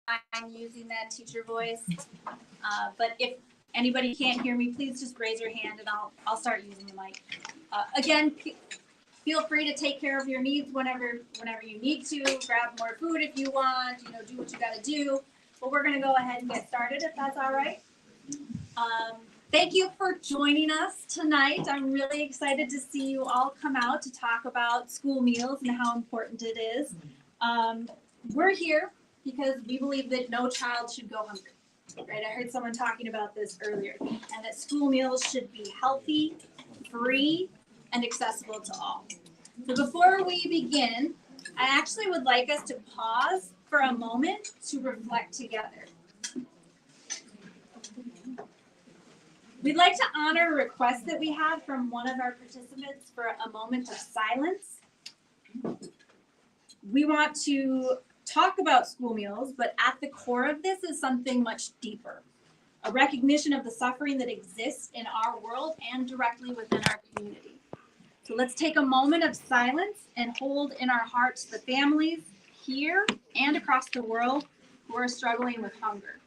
I'm using that teacher voice. But if anybody can't hear me, please just raise your hand and I'll start using the mic. Again, feel free to take care of your needs whenever you need to. Grab more food if you want, do what you gotta do. But we're gonna go ahead and get started if that's all right. Thank you for joining us tonight. I'm really excited to see you all come out to talk about school meals and how important it is. We're here because we believe that no child should go hungry, right? I heard someone talking about this earlier, and that school meals should be healthy, free, and accessible to all. So before we begin, I actually would like us to pause for a moment to reflect together. We'd like to honor a request that we had from one of our participants for a moment of silence. We want to talk about school meals, but at the core of this is something much deeper, a recognition of the suffering that exists in our world and directly within our community. So let's take a moment of silence and hold in our hearts the families here and across the world who are struggling with hunger.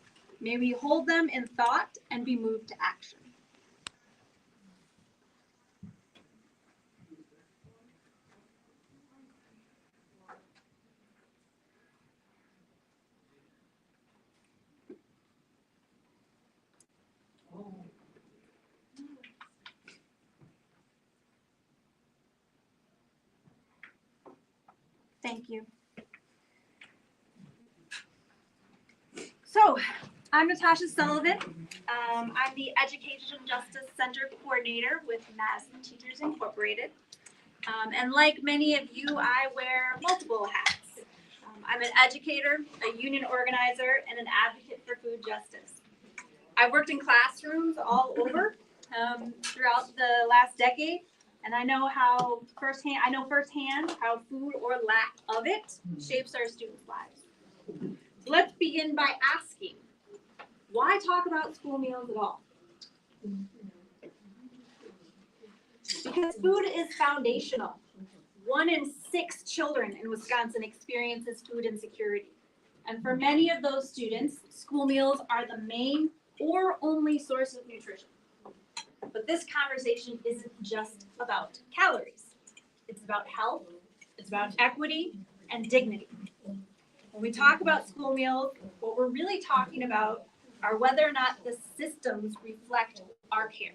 May we hold them in thought and be moved to action. Thank you. So, I'm Natasha Sullivan. I'm the Education Justice Center Coordinator with Madison Teachers Incorporated. And like many of you, I wear multiple hats. I'm an educator, a union organizer, and an advocate for food justice. I've worked in classrooms all over throughout the last decade. And I know firsthand how food or lack of it shapes our students' lives. So let's begin by asking, why talk about school meals at all? Because food is foundational. 1 in 6 children in Wisconsin experiences food insecurity. And for many of those students, school meals are the main or only source of nutrition. But this conversation isn't just about calories. It's about health, it's about equity, and dignity. When we talk about school meals, what we're really talking about are whether or not the systems reflect our care.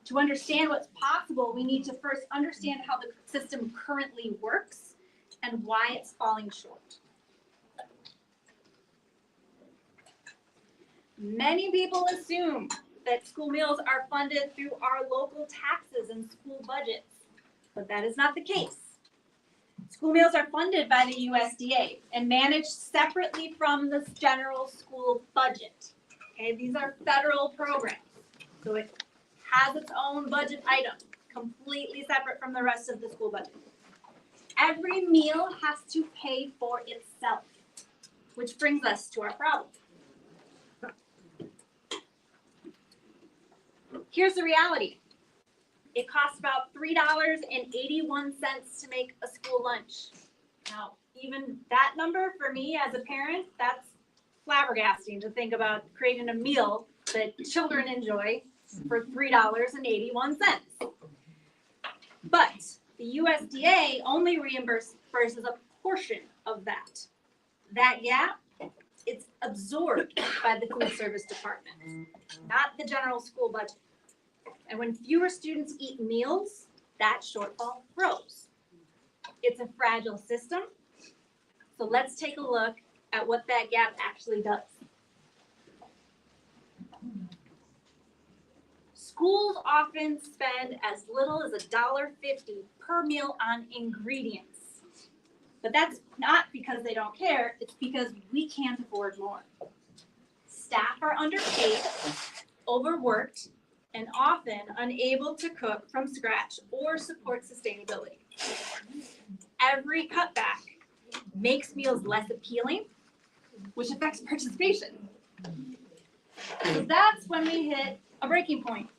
To understand what's possible, we need to first understand how the system currently works and why it's falling short. Many people assume that school meals are funded through our local taxes and school budgets, but that is not the case. School meals are funded by the USDA and managed separately from the general school budget. Okay, these are federal programs, so it has its own budget item, completely separate from the rest of the school budget. Every meal has to pay for itself, which brings us to our problem. Here's the reality. It costs about $3.81 to make a school lunch. Now, even that number for me as a parent, that's flabbergasting to think about creating a meal that children enjoy for $3.81. But the USDA only reimburses a portion of that. That gap, it's absorbed by the food service department, not the general school budget. And when fewer students eat meals, that shortfall grows. It's a fragile system. So let's take a look at what that gap actually does. Schools often spend as little as $1.50 per meal on ingredients. But that's not because they don't care, it's because we can't afford more. Staff are underpaid, overworked, and often unable to cook from scratch or support sustainability. Every cutback makes meals less appealing, which affects participation. So that's when we hit a breaking point,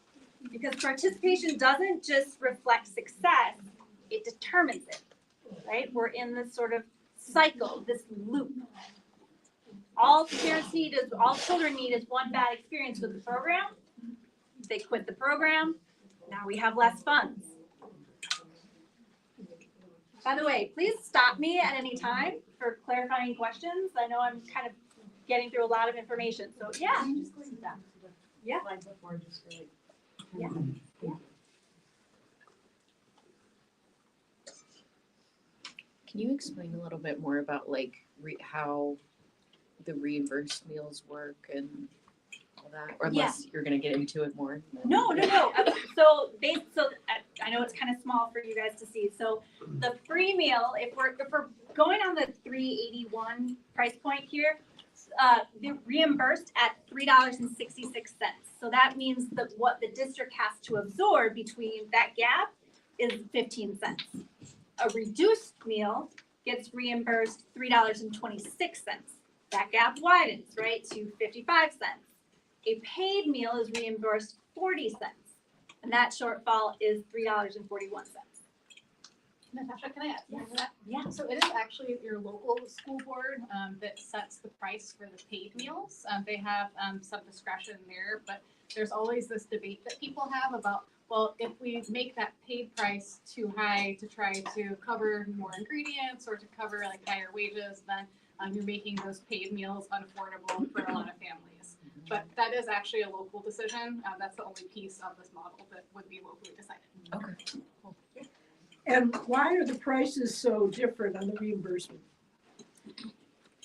because participation doesn't just reflect success, it determines it, right? We're in this sort of cycle, this loop. all children need is one bad experience with the program. They quit the program. Now we have less funds. By the way, please stop me at any time for clarifying questions. I know I'm kind of getting through a lot of information. So yeah. Yeah. Yeah. Yeah. Can you explain a little bit more about like how the reimbursed meals work and all that? Or unless you're gonna get into it more. No. So I know it's kind of small for you guys to see. So the free meal, if we're going on the $3.81 price point here, they're reimbursed at $3.66. So that means that what the district has to absorb between that gap is 15 cents. A reduced meal gets reimbursed $3.26. That gap widens, right, to 55 cents. A paid meal is reimbursed 40 cents, and that shortfall is $3.41. Natasha, can I add to that? Yeah. So it is actually your local school board that sets the price for the paid meals. They have some discretion there, but there's always this debate that people have about, well, if we make that paid price too high to try to cover more ingredients or to cover like higher wages, then you're making those paid meals unaffordable for a lot of families. But that is actually a local decision. That's the only piece of this model that would be locally decided. Okay. And why are the prices so different on the reimbursement?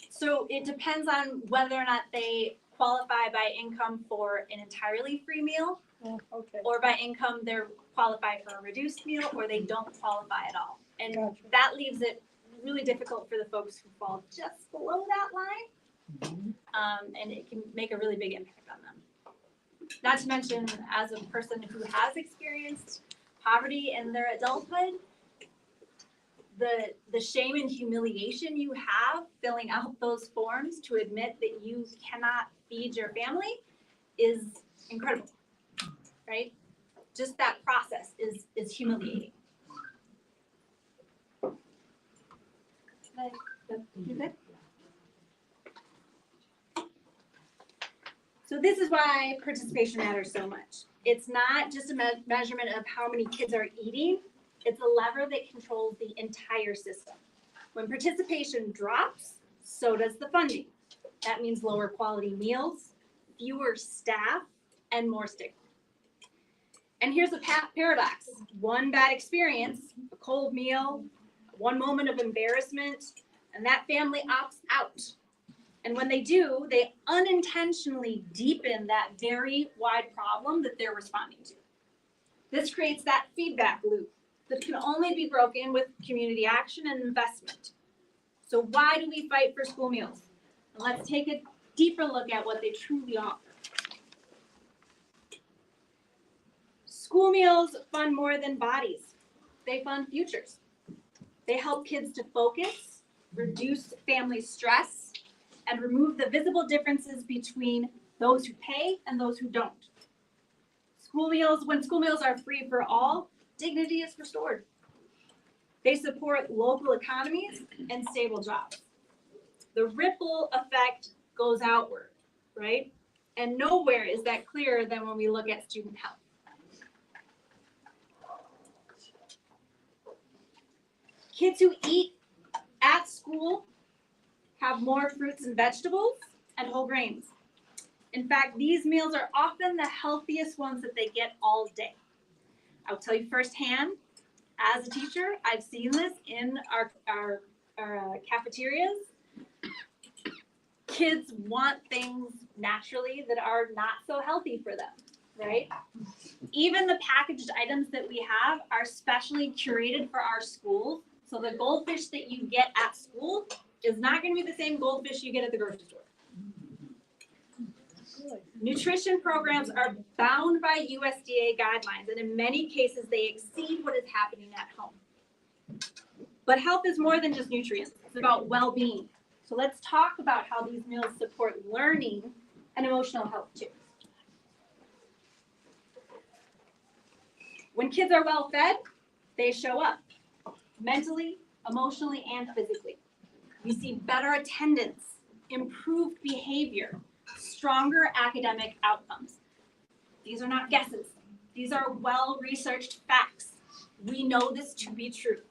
So it depends on whether or not they qualify by income for an entirely free meal, Oh, okay. or by income they're qualified for a reduced meal, or they don't qualify at all. And Gotcha. that leaves it really difficult for the folks who fall just below that line. And it can make a really big impact on them. Not to mention, as a person who has experienced poverty in their adulthood, the shame and humiliation you have filling out those forms to admit that you cannot feed your family is incredible, right? Just that process is humiliating. You good? So this is why participation matters so much. It's not just a measurement of how many kids are eating. It's a lever that controls the entire system. When participation drops, so does the funding. That means lower quality meals, fewer staff, and more stigma. And here's a paradox. One bad experience, a cold meal, one moment of embarrassment, and that family opts out. And when they do, they unintentionally deepen that very wide problem that they're responding to. This creates that feedback loop that can only be broken with community action and investment. So why do we fight for school meals? And let's take a deeper look at what they truly offer. School meals fund more than bodies. They fund futures. They help kids to focus, reduce family stress, and remove the visible differences between those who pay and those who don't. When school meals are free for all, dignity is restored. They support local economies and stable jobs. The ripple effect goes outward, right? And nowhere is that clearer than when we look at student health. Kids who eat at school have more fruits and vegetables and whole grains. In fact, these meals are often the healthiest ones that they get all day. I'll tell you firsthand, as a teacher, I've seen this in our cafeterias. Kids want things naturally that are not so healthy for them, right? Even the packaged items that we have are specially curated for our schools. So the goldfish that you get at school is not going to be the same goldfish you get at the grocery store. Nutrition programs are bound by USDA guidelines, and in many cases, they exceed what is happening at home. But health is more than just nutrients. It's about well-being. So let's talk about how these meals support learning and emotional health too. When kids are well fed, they show up mentally, emotionally, and physically. We see better attendance, improved behavior, stronger academic outcomes. These are not guesses. These are well-researched facts. We know this to be true.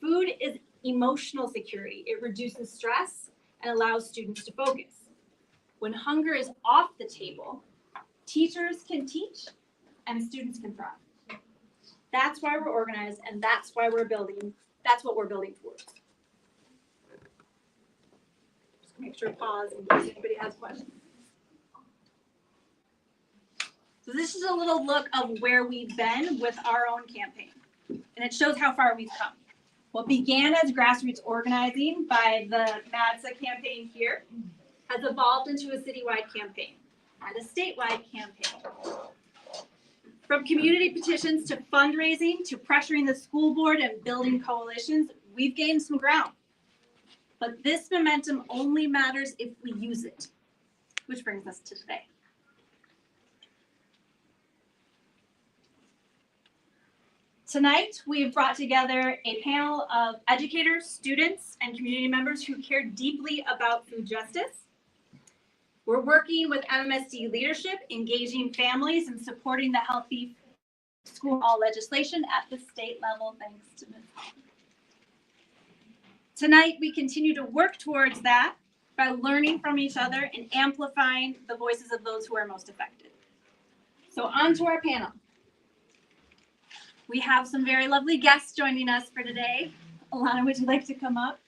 Food is emotional security. It reduces stress and allows students to focus. When hunger is off the table, teachers can teach and students can thrive. That's why we're organized, and that's why we're building. That's what we're building towards. Just make sure to pause in case anybody has questions. So this is a little look of where we've been with our own campaign, and it shows how far we've come. What began as grassroots organizing by the MADSA campaign here has evolved into a citywide campaign and a statewide campaign. From community petitions to fundraising to pressuring the school board and building coalitions, we've gained some ground. But this momentum only matters if we use it, which brings us to today. Tonight, we've brought together a panel of educators, students, and community members who care deeply about food justice. We're working with MMSD leadership, engaging families, and supporting the Healthy School All legislation at the state level, thanks to Ms. Hall. Tonight, we continue to work towards that by learning from each other and amplifying the voices of those who are most affected. So on to our panel. We have some very lovely guests joining us for today. Alana, would you like to come up?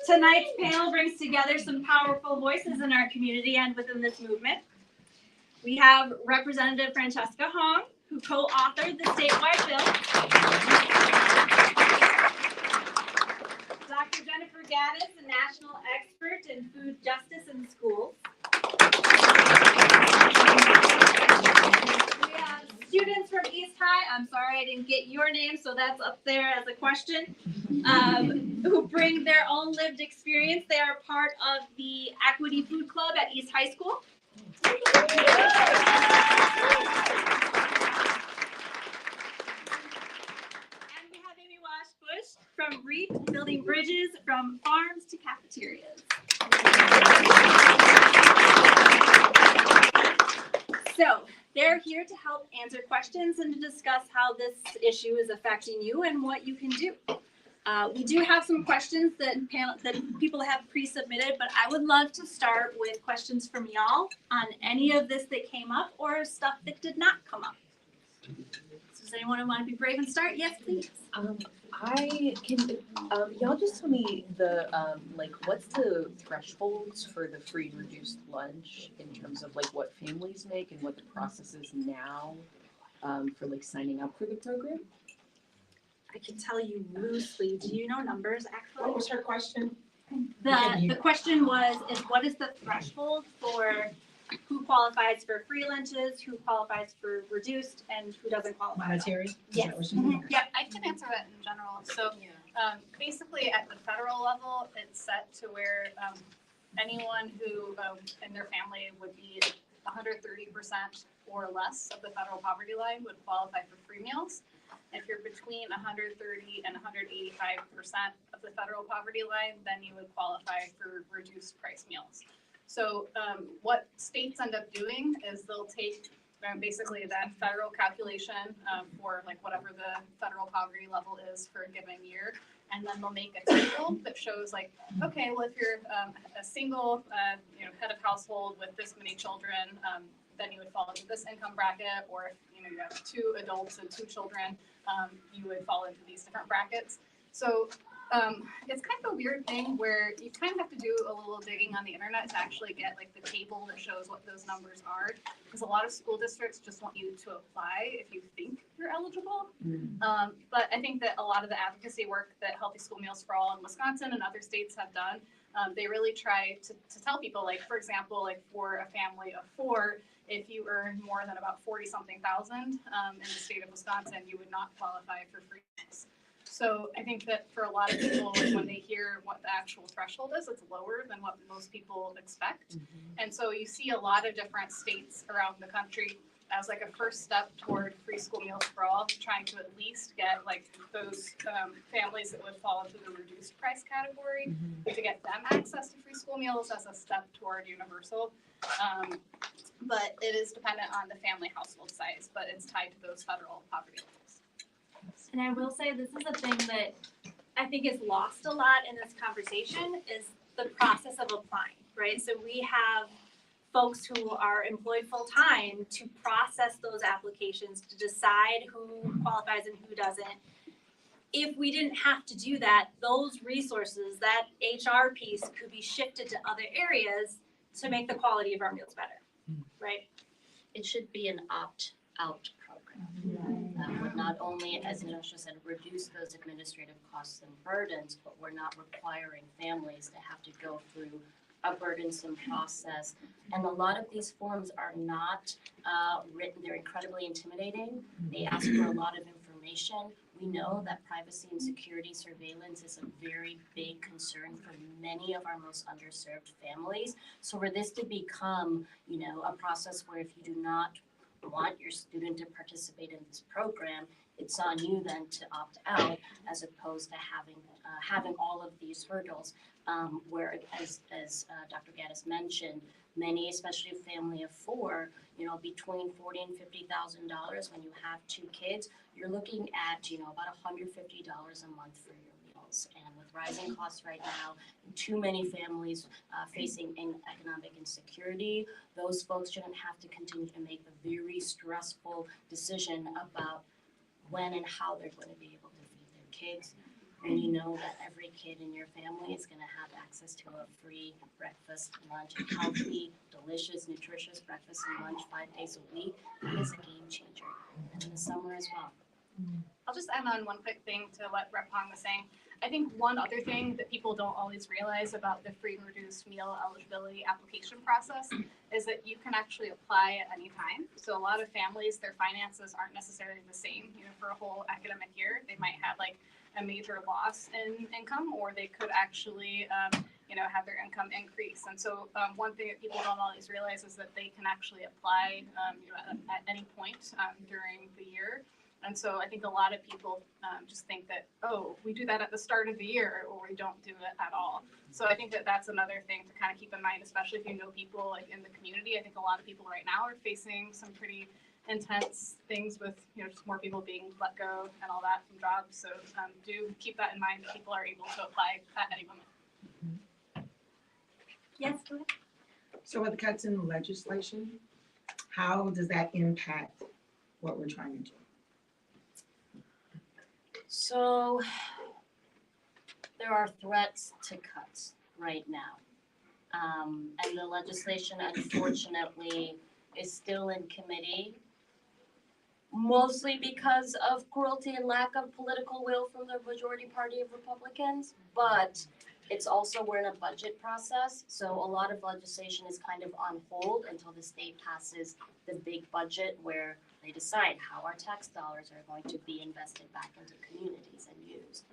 Tonight's panel brings together some powerful voices in our community and within this movement. We have Representative Francesca Hong, who co-authored the statewide bill. Dr. Jennifer Gaddis, a national expert in food justice in schools. We have students from East High. I'm sorry I didn't get your name, so that's up there as a question. Who bring their own lived experience. They are part of the Equity Food Club at East High School. And we have Amy Washbush from REAP, building bridges from farms to cafeterias. So they're here to help answer questions and to discuss how this issue is affecting you and what you can do. We do have some questions that people have pre-submitted, but I would love to start with questions from y'all on any of this that came up or stuff that did not come up. So does anyone want to be brave and start? Yes, please. Y'all just tell me the what's the thresholds for the free and reduced lunch in terms of like what families make and what the process is now for like signing up for the program? I can tell you loosely. Do you know numbers actually? What was her question? The question was what is the threshold for who qualifies for free lunches, who qualifies for reduced, and who doesn't qualify? Monetary? Yes. Yeah, I can answer that in general. So basically at the federal level, it's set to where anyone who in their family would be 130% or less of the federal poverty line would qualify for free meals. If you're between 130 and 185% of the federal poverty line, then you would qualify for reduced price meals. So what states end up doing is they'll take basically that federal calculation for like whatever the federal poverty level is for a given year, and then they'll make a table that shows like, okay, well if you're a single head of household with this many children, then you would fall into this income bracket, or if you have 2 adults and 2 children, you would fall into these different brackets. So it's kind of a weird thing where you kind of have to do a little digging on the internet to actually get like the table that shows what those numbers are, because a lot of school districts just want you to apply if you think you're eligible. But I think that a lot of the advocacy work that Healthy School Meals for All in Wisconsin and other states have done, they really try to tell people, like for example, like for a family of 4, if you earn more than about 40-something thousand in the state of Wisconsin, you would not qualify for free meals. So I think that for a lot of people, when they hear what the actual threshold is, it's lower than what most people expect. And so you see a lot of different states around the country as like a first step toward free school meals for all, trying to at least get like those families that would fall into the reduced price category to get them access to free school meals as a step toward universal. But it is dependent on the family household size, but it's tied to those federal poverty levels. And I will say, this is a thing that I think is lost a lot in this conversation, is the process of applying, right? So we have folks who are employed full-time to process those applications, to decide who qualifies and who doesn't. If we didn't have to do that, those resources, that HR piece could be shifted to other areas to make the quality of our meals better, right? It should be an opt-out program. That would not only, as Natasha said, reduce those administrative costs and burdens, but we're not requiring families to have to go through a burdensome process. And a lot of these forms are not written, they're incredibly intimidating. They ask for a lot of information. We know that privacy and security surveillance is a very big concern for many of our most underserved families. So for this to become, a process where if you do not want your student to participate in this program, it's on you then to opt out, as opposed to having all of these hurdles, where as Dr. Gaddis mentioned, many, especially a family of four, between $40,000 and $50,000 when you have two kids, you're looking at about $150 a month for your meals. And with rising costs right now, too many families facing economic insecurity, those folks shouldn't have to continue to make a very stressful decision about when and how they're going to be able to feed their kids. When you know that every kid in your family is going to have access to a free breakfast, lunch, healthy, delicious, nutritious breakfast and lunch 5 days a week, it is a game changer. And in the summer as well. I'll just add on one quick thing to what Rep. Hong was saying. I think one other thing that people don't always realize about the free and reduced meal eligibility application process is that you can actually apply at any time. So a lot of families, their finances aren't necessarily the same, for a whole academic year. They might have like a major loss in income, or they could actually, have their income increase. And so one thing that people don't always realize is that they can actually apply, at any point during the year. And so I think a lot of people just think that, we do that at the start of the year, or we don't do it at all. So I think that that's another thing to kind of keep in mind, especially if you know people like in the community. I think a lot of people right now are facing some pretty intense things with, just more people being let go and all that from jobs. So do keep that in mind, that people are able to apply at any moment. Yes, go ahead. So with the cuts in legislation, how does that impact what we're trying to do? So there are threats to cuts right now. And the legislation, unfortunately, is still in committee, mostly because of cruelty and lack of political will from the majority party of Republicans. But it's also, we're in a budget process, so a lot of legislation is kind of on hold until the state passes the big budget where they decide how our tax dollars are going to be invested back into communities and used.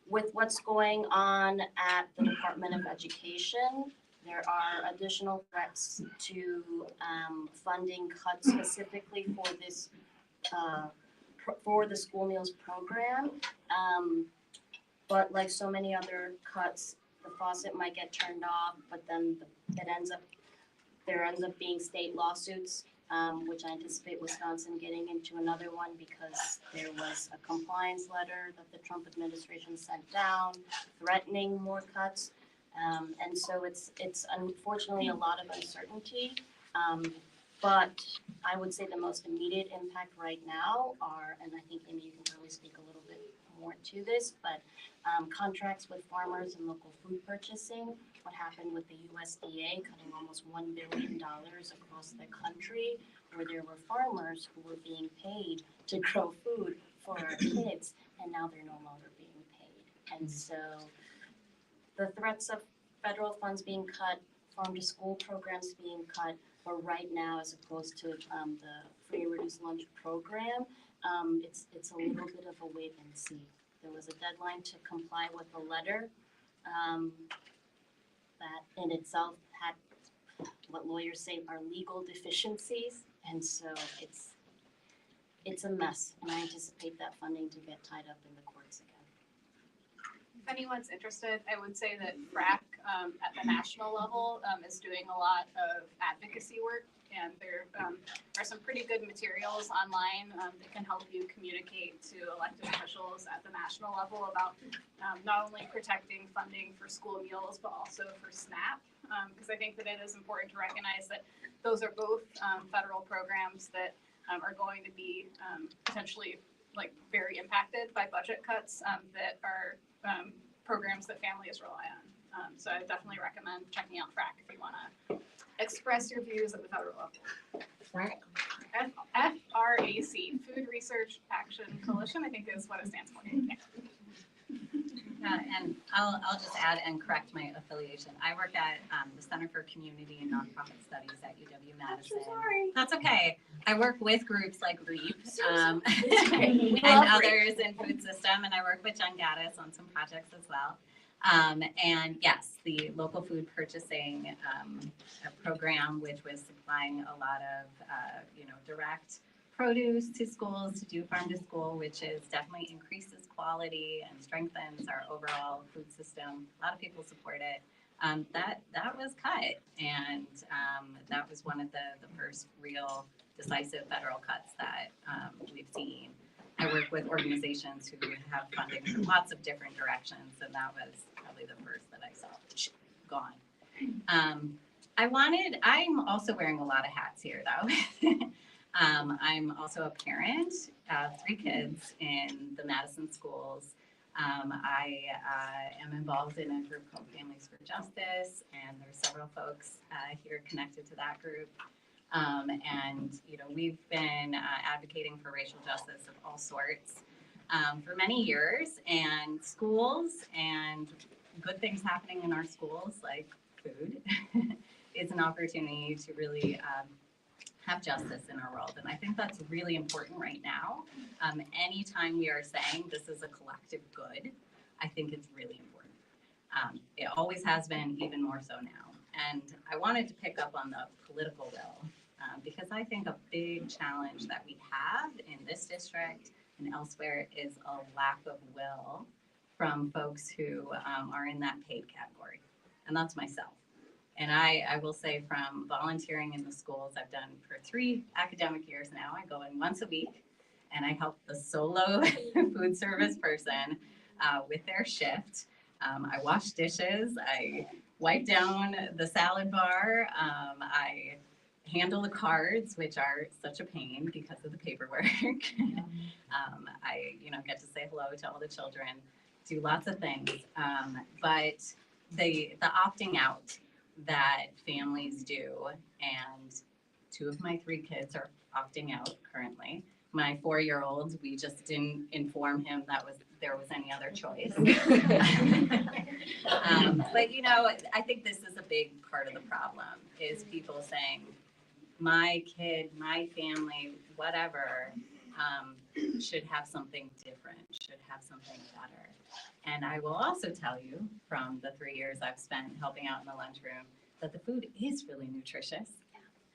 With what's going on at the Department of Education, there are additional threats to funding cuts specifically for this for the school meals program. But like so many other cuts, the faucet might get turned off, but then there ends up being state lawsuits, which I anticipate Wisconsin getting into another one because there was a compliance letter that the Trump administration sent down threatening more cuts. And so it's unfortunately a lot of uncertainty. But I would say the most immediate impact right now are, and I think Amy, you can probably speak a little bit more to this, but contracts with farmers and local food purchasing. What happened with the USDA cutting almost $1 billion across the country, where there were farmers who were being paid to grow food for our kids, and now they're no longer being paid. And so the threats of federal funds being cut, farm to school programs being cut, or right now as opposed to the free and reduced lunch program, it's a little bit of a wait and see. There was a deadline to comply with a letter that in itself had what lawyers say are legal deficiencies, and so it's a mess, and I anticipate that funding to get tied up in the courts again. If anyone's interested, I would say that FRAC at the national level is doing a lot of advocacy work, and there are some pretty good materials online that can help you communicate to elected officials at the national level about not only protecting funding for school meals, but also for SNAP, because I think that it is important to recognize that those are both federal programs that are going to be potentially like very impacted by budget cuts that are programs that families rely on. So I definitely recommend checking out FRAC if you want to express your views at the federal level. FRAC? FRAC, Food Research Action Coalition, I think is what it stands for. Yeah, and I'll just add and correct my affiliation. I work at the Center for Community and Nonprofit Studies at UW-Madison. I'm so sorry. That's okay. I work with groups like REAP and Love REAP. others in food system, and I work with Jen Gaddis on some projects as well. And yes, the local food purchasing program, which was supplying a lot of direct produce to schools to do farm to school, which is definitely increases quality and strengthens our overall food system. A lot of people support it. That was cut, and that was one of the first real decisive federal cuts that we've seen. I work with organizations who have funding from lots of different directions, and that was probably the first that I saw gone. I'm also wearing a lot of hats here though. I'm also a parent of 3 kids in the Madison Schools. I am involved in a group called Families for Justice, and there's several folks here connected to that group. And we've been advocating for racial justice of all sorts for many years, and schools and good things happening in our schools, like food, is an opportunity to really have justice in our world. And I think that's really important right now. Anytime we are saying this is a collective good, I think it's really important. It always has been, even more so now. And I wanted to pick up on the political will, because I think a big challenge that we have in this district and elsewhere is a lack of will from folks who are in that paid category. And that's myself. And I will say, from volunteering in the schools, I've done for 3 academic years now. I go in once a week and I help the solo food service person with their shift. I wash dishes, I wipe down the salad bar, I handle the cards, which are such a pain because of the paperwork. I get to say hello to all the children, do lots of things. But the opting out that families do, and 2 of my 3 kids are opting out currently. My 4-year-old, we just didn't inform him that there was any other choice. But I think this is a big part of the problem, is people saying, my kid, my family, whatever, should have something different, should have something better. And I will also tell you, from the 3 years I've spent helping out in the lunchroom, that the food is really nutritious.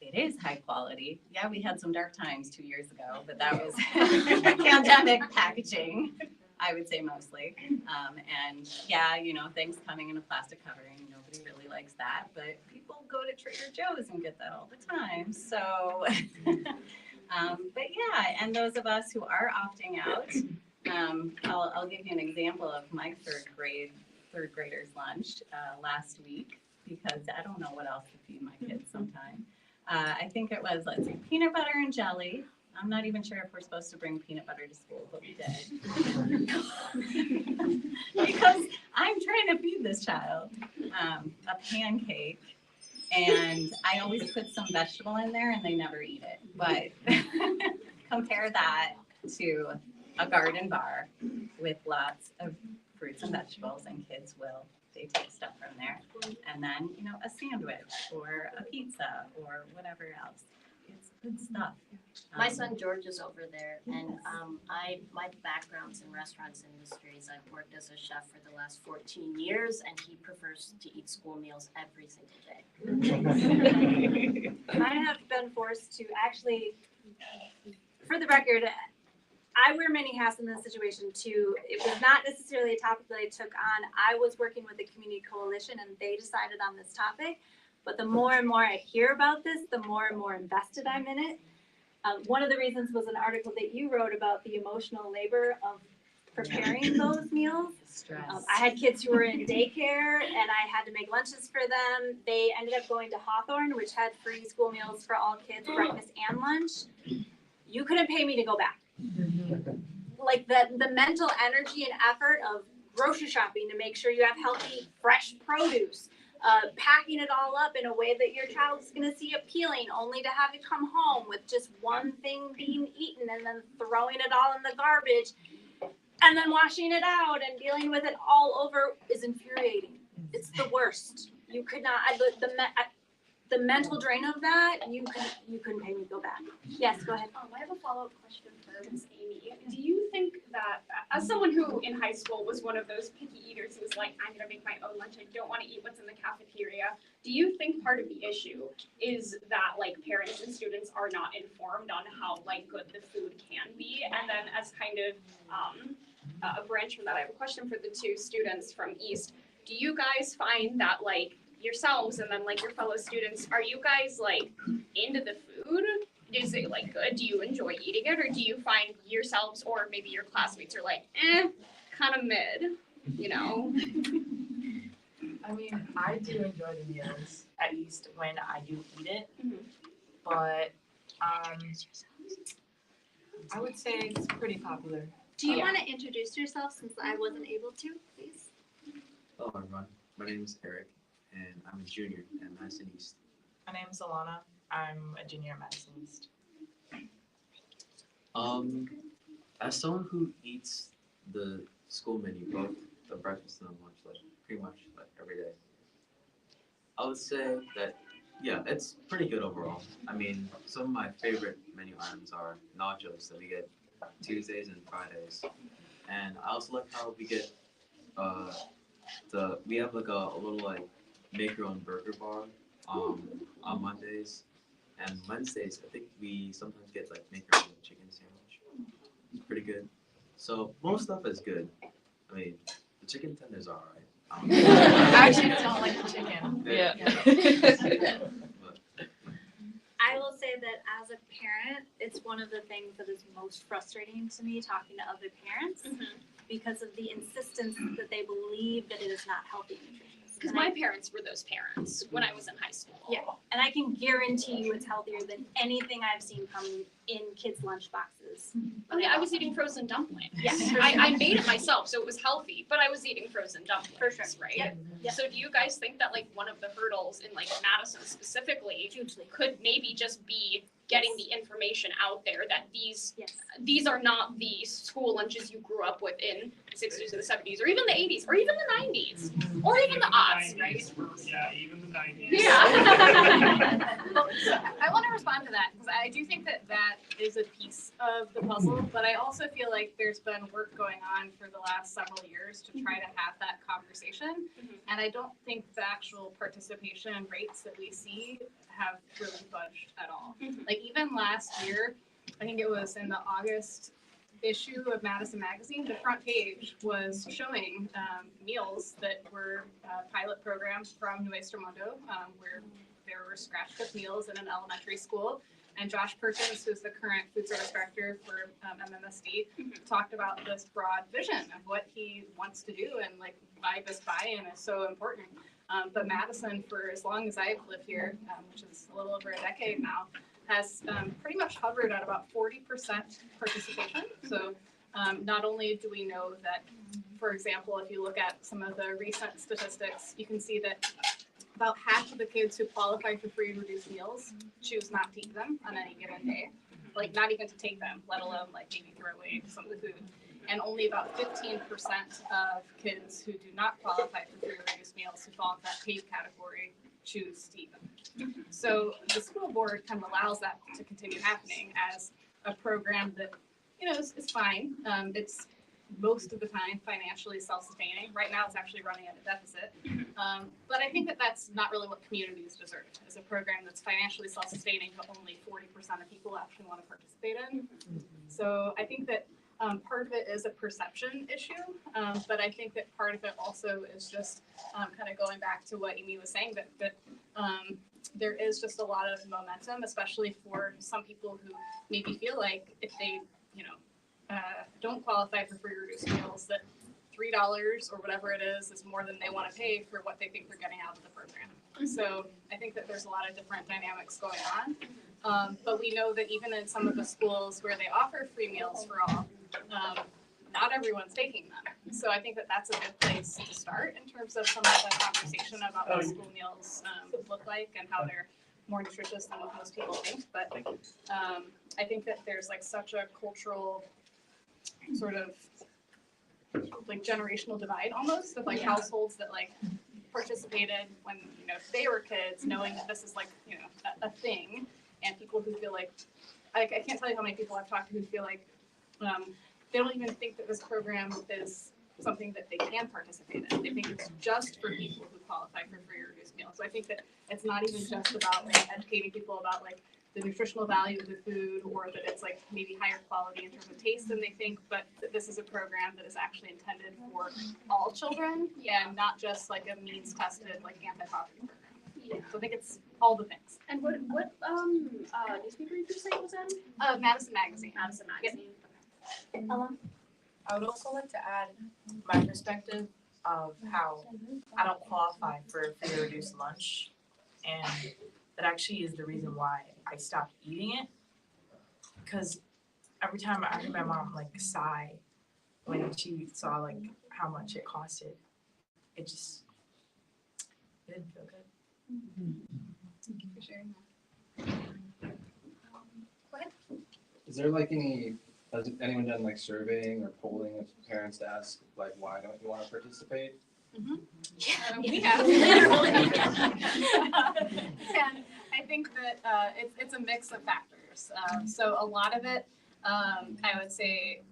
It is high quality. Yeah, we had some dark times 2 years ago, but that was pandemic packaging, I would say mostly. And yeah, things coming in a plastic covering, nobody really likes that, but people go to Trader Joe's and get that all the time. So, but yeah, and those of us who are opting out, I'll give you an example of my third graders lunch last week, because I don't know what else to feed my kids sometimes. I think it was, let's see, peanut butter and jelly. I'm not even sure if we're supposed to bring peanut butter to school, but we did. Because I'm trying to feed this child a pancake, and I always put some vegetable in there and they never eat it. But compare that to a garden bar with lots of fruits and vegetables, and kids they take stuff from there. And then, a sandwich or a pizza or whatever else. it's good stuff. My son George is over there, and my background's in restaurants industries. I've worked as a chef for the last 14 years, and he prefers to eat school meals every single day. I have been forced to actually, for the record, I wear many hats in this situation too. It was not necessarily a topic that I took on. I was working with the community coalition and they decided on this topic. But the more and more I hear about this, the more and more invested I'm in it. One of the reasons was an article that you wrote about the emotional labor of preparing those meals. Stress. I had kids who were in daycare and I had to make lunches for them. They ended up going to Hawthorne, which had free school meals for all kids, breakfast and lunch. You couldn't pay me to go back. Like the mental energy and effort of grocery shopping to make sure you have healthy, fresh produce, packing it all up in a way that your child is going to see appealing, only to have it come home with just one thing being eaten and then throwing it all in the garbage and then washing it out and dealing with it all over is infuriating. It's the worst. You could not, the mental drain of that, you couldn't pay me to go back. Yes, go ahead. I have a follow-up question for Ms. Amy. Do you think that, as someone who in high school was one of those picky eaters who was like, I'm gonna make my own lunch, I don't wanna eat what's in the cafeteria, do you think part of the issue is that like parents and students are not informed on how like good the food can be? And then as kind of a branch from that, I have a question for the two students from East. Do you guys find that like yourselves and then like your fellow students, are you guys like into the food? Is it like good? Do you enjoy eating it, or do you find yourselves or maybe your classmates are like, kind of mid, you know? I mean, I do enjoy the meals, at least when I do eat it. Mhm. But I would say it's pretty popular. Do you Yeah. want to introduce yourself since I wasn't able to, please? Hello everyone, my name is Eric and I'm a junior at Madison East. My name is Alana. I'm a junior at Madison East. As someone who eats the school menu, both the breakfast and the lunch, like pretty much like every day, I would say that yeah, it's pretty good overall. I mean, some of my favorite menu items are nachos that we get Tuesdays and Fridays, and I also like how we get we have like a little like make your own burger bar on Mondays, and Wednesdays I think we sometimes get like make your own chicken sandwich. It's pretty good. So most stuff is good. I mean, the chicken tenders are alright. I actually don't like the chicken. Yeah. I will say that as a parent, it's one of the things that is most frustrating to me talking to other parents because of the insistence that they believe that it is not healthy and nutritious. Because my parents were those parents when I was in high school. Yeah, and I can guarantee you it's healthier than anything I've seen come in kids' lunch boxes. Oh yeah, I was eating frozen dumplings. Yeah, for I made it myself, so it was healthy, but I was eating frozen dumplings, For sure. right? Yep, yep. So do you guys think that like one of the hurdles in like Madison specifically Hugely. could maybe just be getting the information out there that Yes. these are not the school lunches you grew up with in the 60s or the 70s or even the 80s or even the 90s or even the aughts, right? Yeah, even the 90s. Yeah. Well, so I want to respond to that because I do think that that is a piece of the puzzle, but I also feel like there's been work going on for the last several years to try to have that conversation. And I don't think the actual participation rates that we see have really budged at all. Like even last year, I think it was in the August issue of Madison Magazine, the front page was showing meals that were pilot programs from Nuestro Mundo, where there were scratch cooked meals in an elementary school. And Josh Perkins, who's the current food service director for MMSD, talked about this broad vision of what he wants to do and like why this buy-in is so important. But Madison, for as long as I've lived here, which is a little over a decade now, has pretty much hovered at about 40% participation. So not only do we know that, for example, if you look at some of the recent statistics, you can see that about half of the kids who qualify for free and reduced meals choose not to eat them on any given day, like not even to take them, let alone like maybe throw away some of the food. And only about 15% of kids who do not qualify for free or reduced meals who fall into that paid category choose to eat them. So the school board kind of allows that to continue happening as a program that, is fine. It's most of the time financially self-sustaining. Right now, it's actually running at a deficit. But I think that that's not really what communities deserve, is a program that's financially self-sustaining, but only 40% of people actually want to participate in. So I think that part of it is a perception issue, but I think that part of it also is just kind of going back to what Amy was saying, that there is just a lot of momentum, especially for some people who maybe feel like if they, don't qualify for free reduced meals, that $3 or whatever it is more than they want to pay for what they think they're getting out of the program. So I think that there's a lot of different dynamics going on. But we know that even in some of the schools where they offer free meals for all, not everyone's taking them. So I think that that's a good place to start in terms of some of the conversation about what school meals look like and how they're more nutritious than what most people think. But I think that there's like such a cultural sort of like generational divide almost of like households that like participated when they were kids, knowing that this is like a thing, and people who feel like I can't tell you how many people I've talked to who feel like they don't even think that this program is something that they can participate in. They think it's just for people who qualify for free or reduced meals. So I think that it's not even just about like educating people about like the nutritional value of the food, or that it's like maybe higher quality in terms of taste than they think, but that this is a program that is actually intended for all children and not just like a means tested like anti-poverty program. Yeah. So I think it's all the things. And what newspaper did you say it was in? Madison Magazine. Madison Magazine. Okay. I would also like to add my perspective of how I don't qualify for a free or reduced lunch, and that actually is the reason why I stopped eating it. Because every time I heard my mom like sigh when she saw like how much it costed, it didn't feel good. Thank you for sharing that. Go ahead. Is there like has anyone done like surveying or polling of parents to ask like why don't you want to participate? We have literally. And I think that it's a mix of factors. So a lot of it, I would say,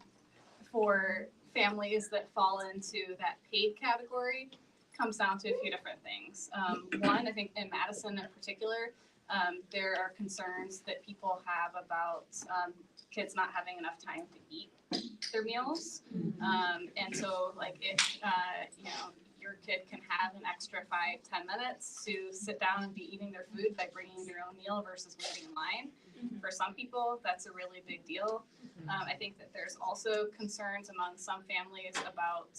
for families that fall into that paid category, comes down to a few different things. One, I think in Madison in particular, there are concerns that people have about kids not having enough time to eat their meals. And so like if, your kid can have an extra 5-10 minutes to sit down and be eating their food by bringing their own meal versus waiting in line. For some people, that's a really big deal. I think that there's also concerns among some families about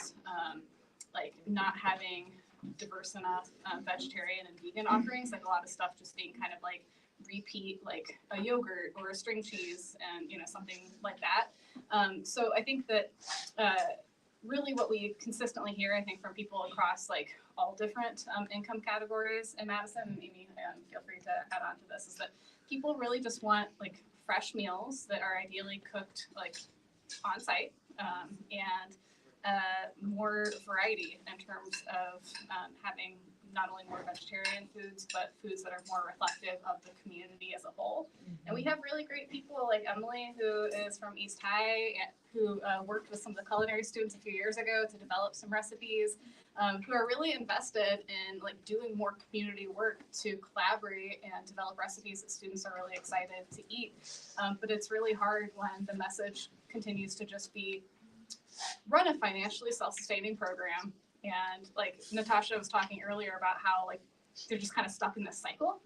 like not having diverse enough vegetarian and vegan offerings, like a lot of stuff just being kind of like repeat like a yogurt or a string cheese and something like that. So I think that really what we consistently hear, I think, from people across like all different income categories in Madison, and Amy, feel free to add on to this, is that people really just want like fresh meals that are ideally cooked like on site and more variety in terms of having not only more vegetarian foods, but foods that are more reflective of the community as a whole. And we have really great people like Emily, who is from East High, who worked with some of the culinary students a few years ago to develop some recipes, who are really invested in like doing more community work to collaborate and develop recipes that students are really excited to eat. But it's really hard when the message continues to just be run a financially self-sustaining program. And like Natasha was talking earlier about how like they're just kind of stuck in this cycle.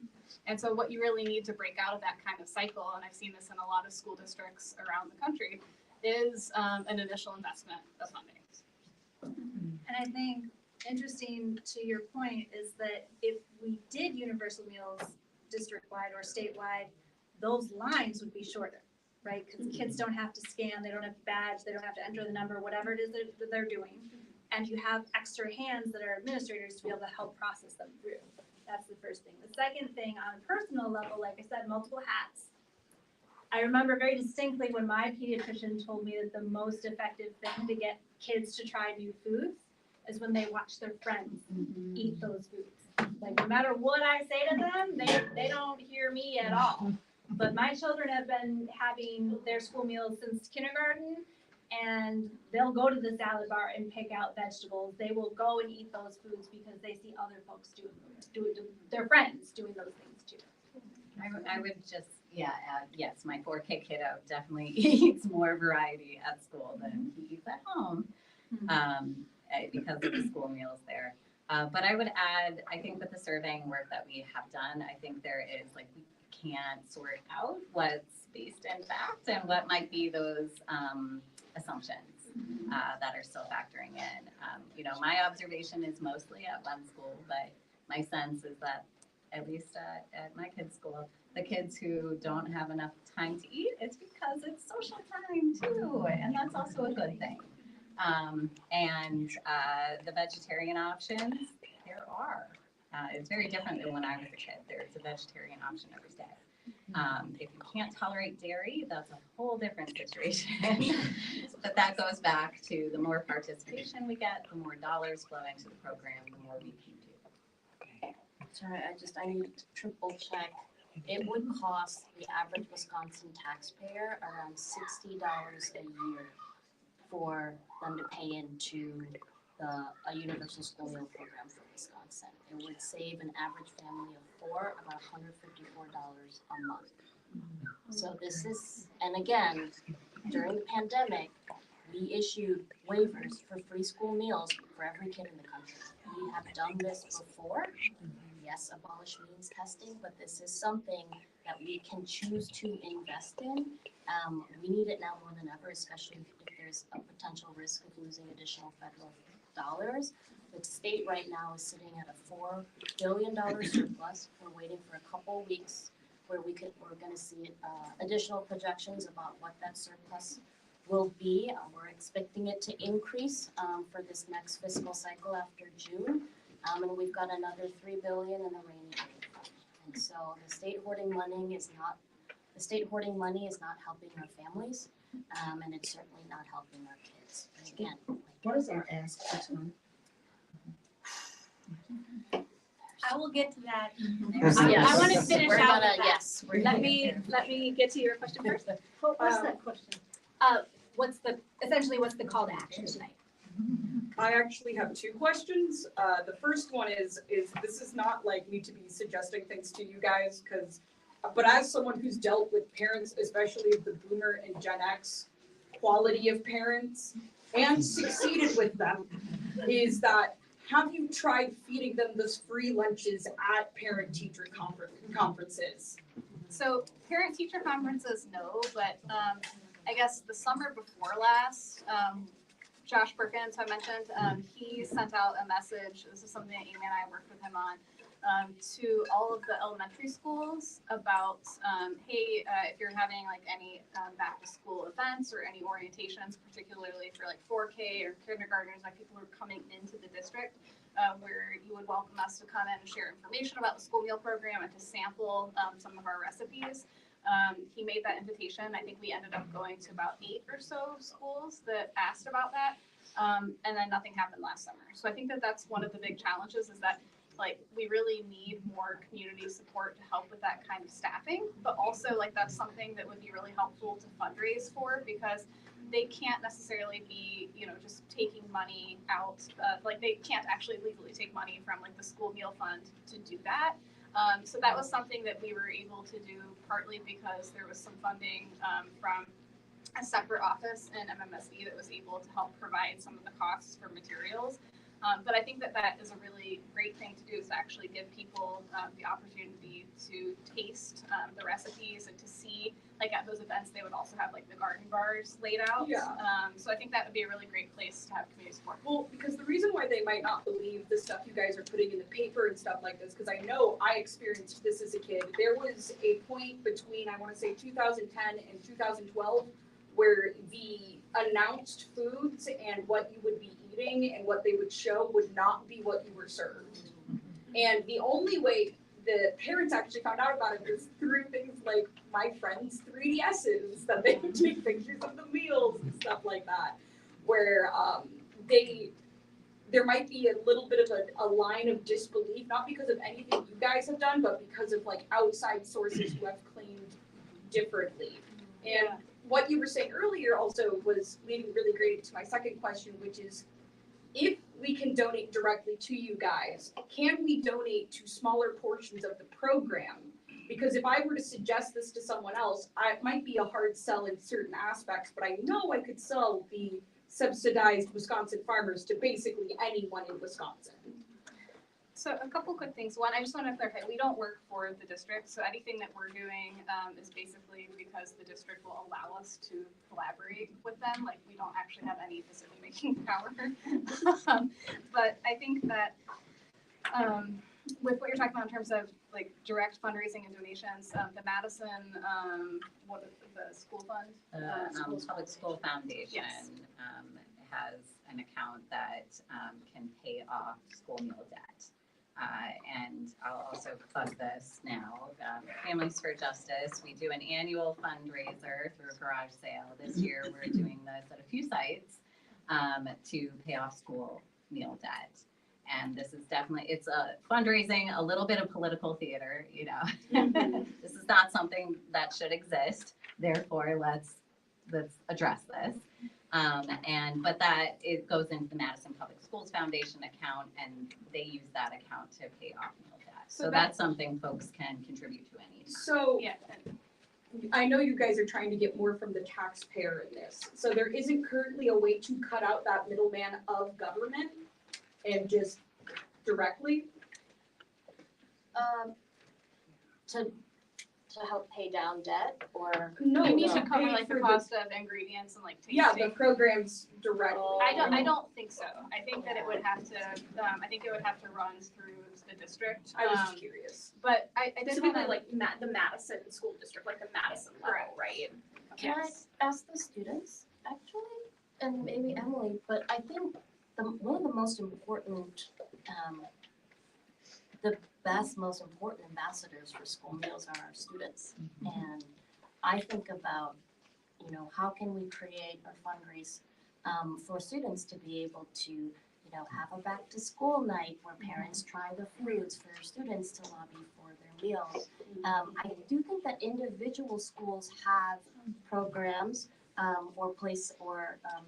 And so what you really need to break out of that kind of cycle, and I've seen this in a lot of school districts around the country, is an initial investment of funding. And I think interesting to your point is that if we did universal meals district-wide or statewide, those lines would be shorter, right? Because kids don't have to scan, they don't have to badge, they don't have to enter the number, whatever it is that they're doing. And you have extra hands that are administrators to be able to help process them through. That's the first thing. The second thing, on a personal level, like I said, multiple hats. I remember very distinctly when my pediatrician told me that the most effective thing to get kids to try new foods is when they watch their friends eat those foods. Like, no matter what I say to them, they don't hear me at all. But my children have been having their school meals since kindergarten, and they'll go to the salad bar and pick out vegetables. They will go and eat those foods because they see other folks do their friends doing those things too. I would just, add, yes, my 4K kiddo definitely eats more variety at school than he eats at home, because of the school meals there. But I would add, I think with the surveying work that we have done, I think there is, like, we can't sort out what's based in fact and what might be those assumptions that are still factoring in. My observation is mostly at one school, but my sense is that at least at my kids' school, the kids who don't have enough time to eat, it's because it's social time too, and that's also a good thing. The vegetarian options, there are. It's very different than when I was a kid. There's a vegetarian option every day. If you can't tolerate dairy, that's a whole different situation. But that goes back to the more participation we get, the more dollars flow into the program, the more we can do. Sorry, I need to triple check. It would cost the average Wisconsin taxpayer around $60 a year for them to pay into a universal school meal program for Wisconsin. It would save an average family of 4 about $154 a month. So this is, and again, during the pandemic, we issued waivers for free school meals for every kid in the country. We have done this before. Yes, abolish means testing, but this is something that we can choose to invest in. We need it now more than ever, especially if there's a potential risk of losing additional federal dollars. The state right now is sitting at a $4 billion surplus. We're waiting for a couple weeks where we're going to see additional projections about what that surplus will be. We're expecting it to increase for this next fiscal cycle after June. And we've got another $3 billion in the rainy day fund. And so the state hoarding money is not helping our families, and it's certainly not helping our kids. And again, What is our ask for time? I will get to that. Yes. I want to finish We're out gonna- with that. yes, we're Let gonna me get to your question first. What was that question? What's the call to action tonight? I actually have two questions. The first one is this is not like me to be suggesting things to you guys, but as someone who's dealt with parents, especially of the Boomer and Gen X quality of parents, and succeeded with them, is that have you tried feeding them those free lunches at parent-teacher conferences? So parent-teacher conferences, no, but I guess the summer before last, Josh Perkins, I mentioned, he sent out a message, this is something that Amy and I worked with him on, to all of the elementary schools about, hey, if you're having like any back to school events or any orientations, particularly for like 4K or kindergartners, like people who are coming into the district, where you would welcome us to come in and share information about the school meal program and to sample some of our recipes. He made that invitation. I think we ended up going to about 8 or so schools that asked about that. And then nothing happened last summer. So I think that that's one of the big challenges is that like we really need more community support to help with that kind of staffing, but also like that's something that would be really helpful to fundraise for because they can't necessarily be, just taking money out, like they can't actually legally take money from like the school meal fund to do that. So that was something that we were able to do partly because there was some funding from a separate office in MMSD that was able to help provide some of the costs for materials. But I think that that is a really great thing to do is to actually give people the opportunity to taste the recipes and to see, like at those events, they would also have like the garden bars laid out. Yeah. So I think that would be a really great place to have community support. Well, because the reason why they might not believe the stuff you guys are putting in the paper and stuff like this, because I know I experienced this as a kid. There was a point between, I want to say 2010 and 2012, where the announced foods and what you would be eating and what they would show would not be what you were served. And the only way the parents actually found out about it was through things like my friends' 3DSs, that they would take pictures of the meals and stuff like that, where there might be a little bit of a line of disbelief, not because of anything you guys have done, but because of like outside sources who have claimed differently. And what you were saying earlier also was leading really great to my second question, which is, if we can donate directly to you guys, can we donate to smaller portions of the program? Because if I were to suggest this to someone else, it might be a hard sell in certain aspects, but I know I could sell the subsidized Wisconsin farmers to basically anyone in Wisconsin. So a couple quick things. One, I just want to clarify, we don't work for the district, so anything that we're doing is basically because the district will allow us to collaborate with them. Like, we don't actually have any decision-making power. But I think that with what you're talking about in terms of like direct fundraising and donations, the Madison, what is the school fund? Public School Foundation Yes. has an account that can pay off school meal debt. And I'll also plug this now, Families for Justice. We do an annual fundraiser through a garage sale. This year, we're doing this at a few sites to pay off school meal debt. And this is definitely, it's a fundraising, a little bit of political theater, you know. This is not something that should exist. Therefore, let's address this. But that it goes into the Madison Public Schools Foundation account, and they use that account to pay off meal debt. So that's something folks can contribute to anytime. So Yeah. I know you guys are trying to get more from the taxpayer in this. So there isn't currently a way to cut out that middleman of government and just directly? To help pay down debt, or? No, You need no, to cover pay like the for cost of ingredients and like tasting. Yeah, the programs directly. I don't think so. I think that it would have to, I think it would have to run through the district. I was just curious. But I did Specifically wanna, like the Madison school district, like the Madison level, right? Can I ask the students, actually, and maybe Emily, but I think one of the most important, the best, most important ambassadors for school meals are our students. And I think about, you know, how can we create or fundraise for students to be able to, you know, have a back to school night where parents try the foods for students to lobby for their meals. I do think that individual schools have programs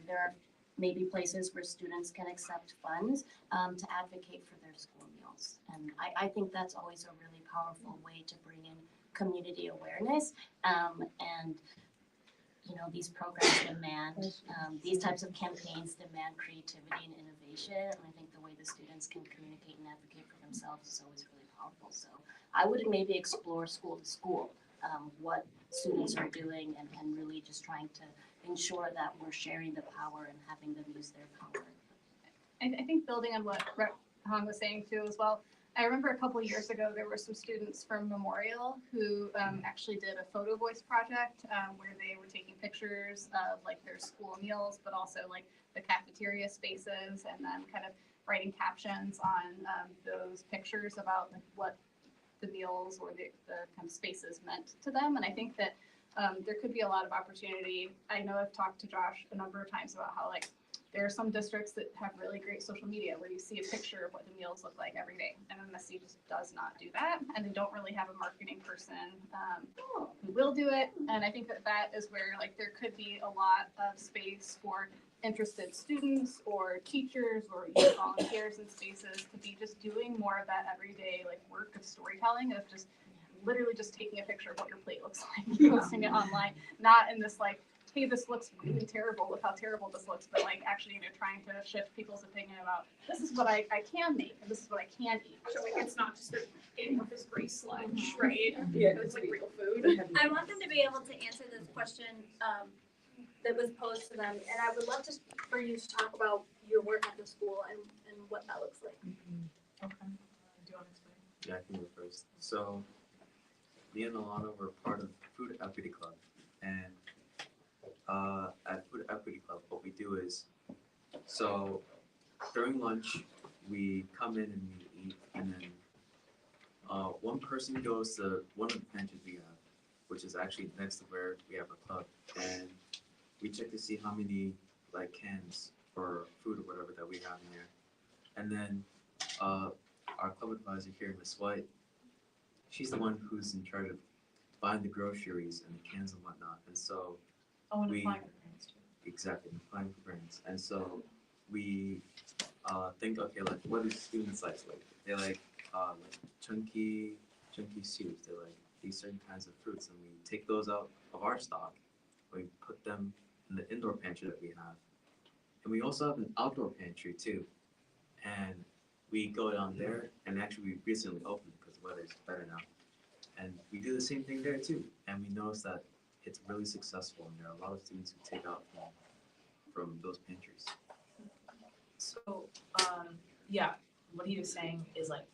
there are maybe places where students can accept funds to advocate for their school meals. And I think that's always a really powerful way to bring in community awareness. And you know, these programs demand, these types of campaigns demand creativity and innovation. And I think the way the students can communicate and advocate for themselves is always really powerful. So I would maybe explore school to school, what students are doing and really just trying to ensure that we're sharing the power and having them use their power. I think building on what Hong was saying too as well, I remember a couple of years ago, there were some students from Memorial who actually did a photo voice project where they were taking pictures of like their school meals, but also like the cafeteria spaces, and then kind of writing captions on those pictures about like, what the meals or the kind of spaces meant to them. And I think that there could be a lot of opportunity. I know I've talked to Josh a number of times about how like there are some districts that have really great social media where you see a picture of what the meals look like every day. And MSC just does not do that. And they don't really have a marketing person who will do it. And I think that that is where like there could be a lot of space for interested students or teachers or even volunteers in spaces to be just doing more of that everyday like work of storytelling, of just literally just taking a picture of what your plate looks like and posting it online, not in this like, hey, this looks really terrible, look how terrible this looks, but like actually, you know, trying to shift people's opinion about this is what I can make and this is what I can eat. So like it's not just a amorphous gray sludge, right? Yeah. It's like real food. I want them to be able to answer this question that was posed to them, and I would love for you to talk about your work at the school and what that looks like. Okay. Do you want to explain? Yeah, I can go first. So, me and Alana were part of Food Equity Club, and at Food Equity Club, what we do is, so during lunch, we come in and we eat, and then one person goes to one of the benches we have, which is actually next to where we have a club, and we check to see how many like cans for food or whatever that we have in there. And then our club advisor here, Miss White, she's the one who's in charge of buying the groceries and the cans and whatnot. And so Oh, and we applying for grants too. exactly applying for grants. And so we think, okay, like what do students like? They like chunky soups. They like these certain kinds of fruits, and we take those out of our stock. We put them in the indoor pantry that we have, and we also have an outdoor pantry too. And we go down there, and actually we recently opened because the weather's better now. And we do the same thing there too. And we notice that it's really successful, and there are a lot of students who take out from those pantries. So, yeah, what he was saying is like,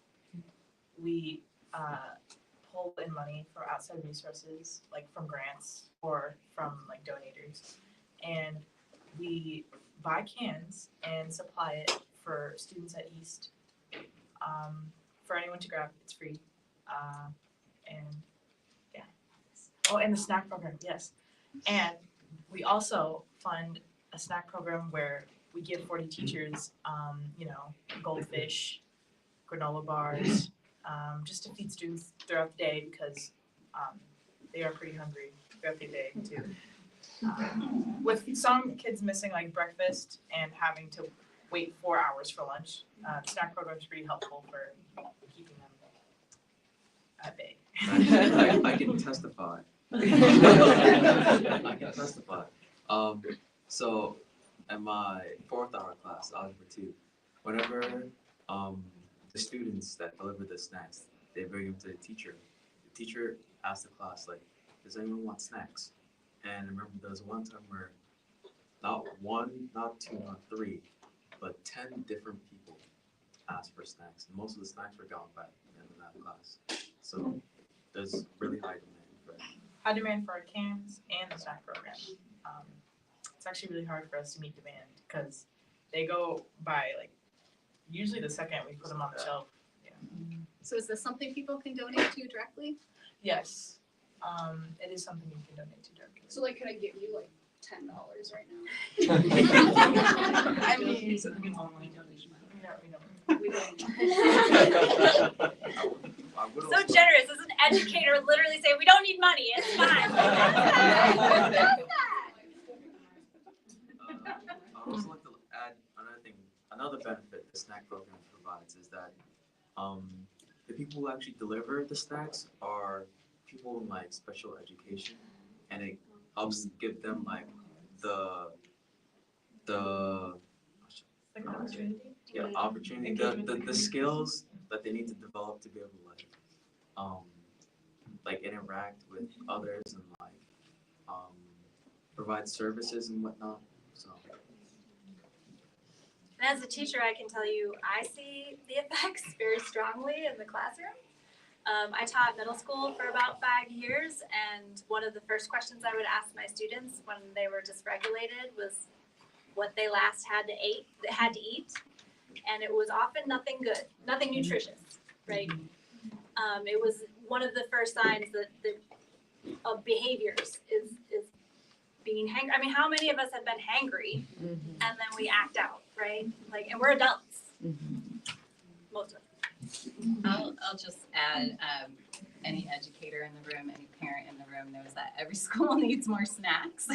we pull in money for outside resources, like from grants or from like donators, and we buy cans and supply it for students at East. For anyone to grab, it's free. And yeah. Oh, and the snack program, yes. And we also fund a snack program where we give 40 teachers, goldfish, granola bars, just to feed students throughout the day because they are pretty hungry throughout the day too. With some kids missing like breakfast and having to wait 4 hours for lunch, the snack program is pretty helpful for keeping them at bay. I can testify. I can testify. So in my 4th hour class, Algebra 2, whenever the students that deliver the snacks, they bring them to the teacher. The teacher asks the class, like, does anyone want snacks? And I remember there was one time where not 1, not 2, not 3, but 10 different people asked for snacks. And most of the snacks were gone by the end of that class. So there's really high demand for it. High demand for our cans and the snack program. It's actually really hard for us to meet demand because they go by like usually the second we put them on the shelf. Yeah. So is this something people can donate to directly? Yes, it is something you can donate to directly. So like, could I give you like $10 right now? I mean, So we can online donation. we don't. So generous, as an educator, literally say, we don't need money, it's fine. I would also like to add another thing, another benefit the snack program provides is that the people who actually deliver the snacks are people in like special education, and it helps give them like the opportunity, the skills that they need to develop to be able to like interact with others and like provide services and whatnot. So. And as a teacher, I can tell you, I see the effects very strongly in the classroom. I taught middle school for about 5 years, and one of the first questions I would ask my students when they were dysregulated was what they last had to eat, and it was often nothing good, nothing nutritious, right? It was one of the first signs of behaviors is being hangry. I mean, how many of us have been hangry and then we act out, right? Like, and we're adults, most of us. I'll just add, any educator in the room, any parent in the room knows that every school needs more snacks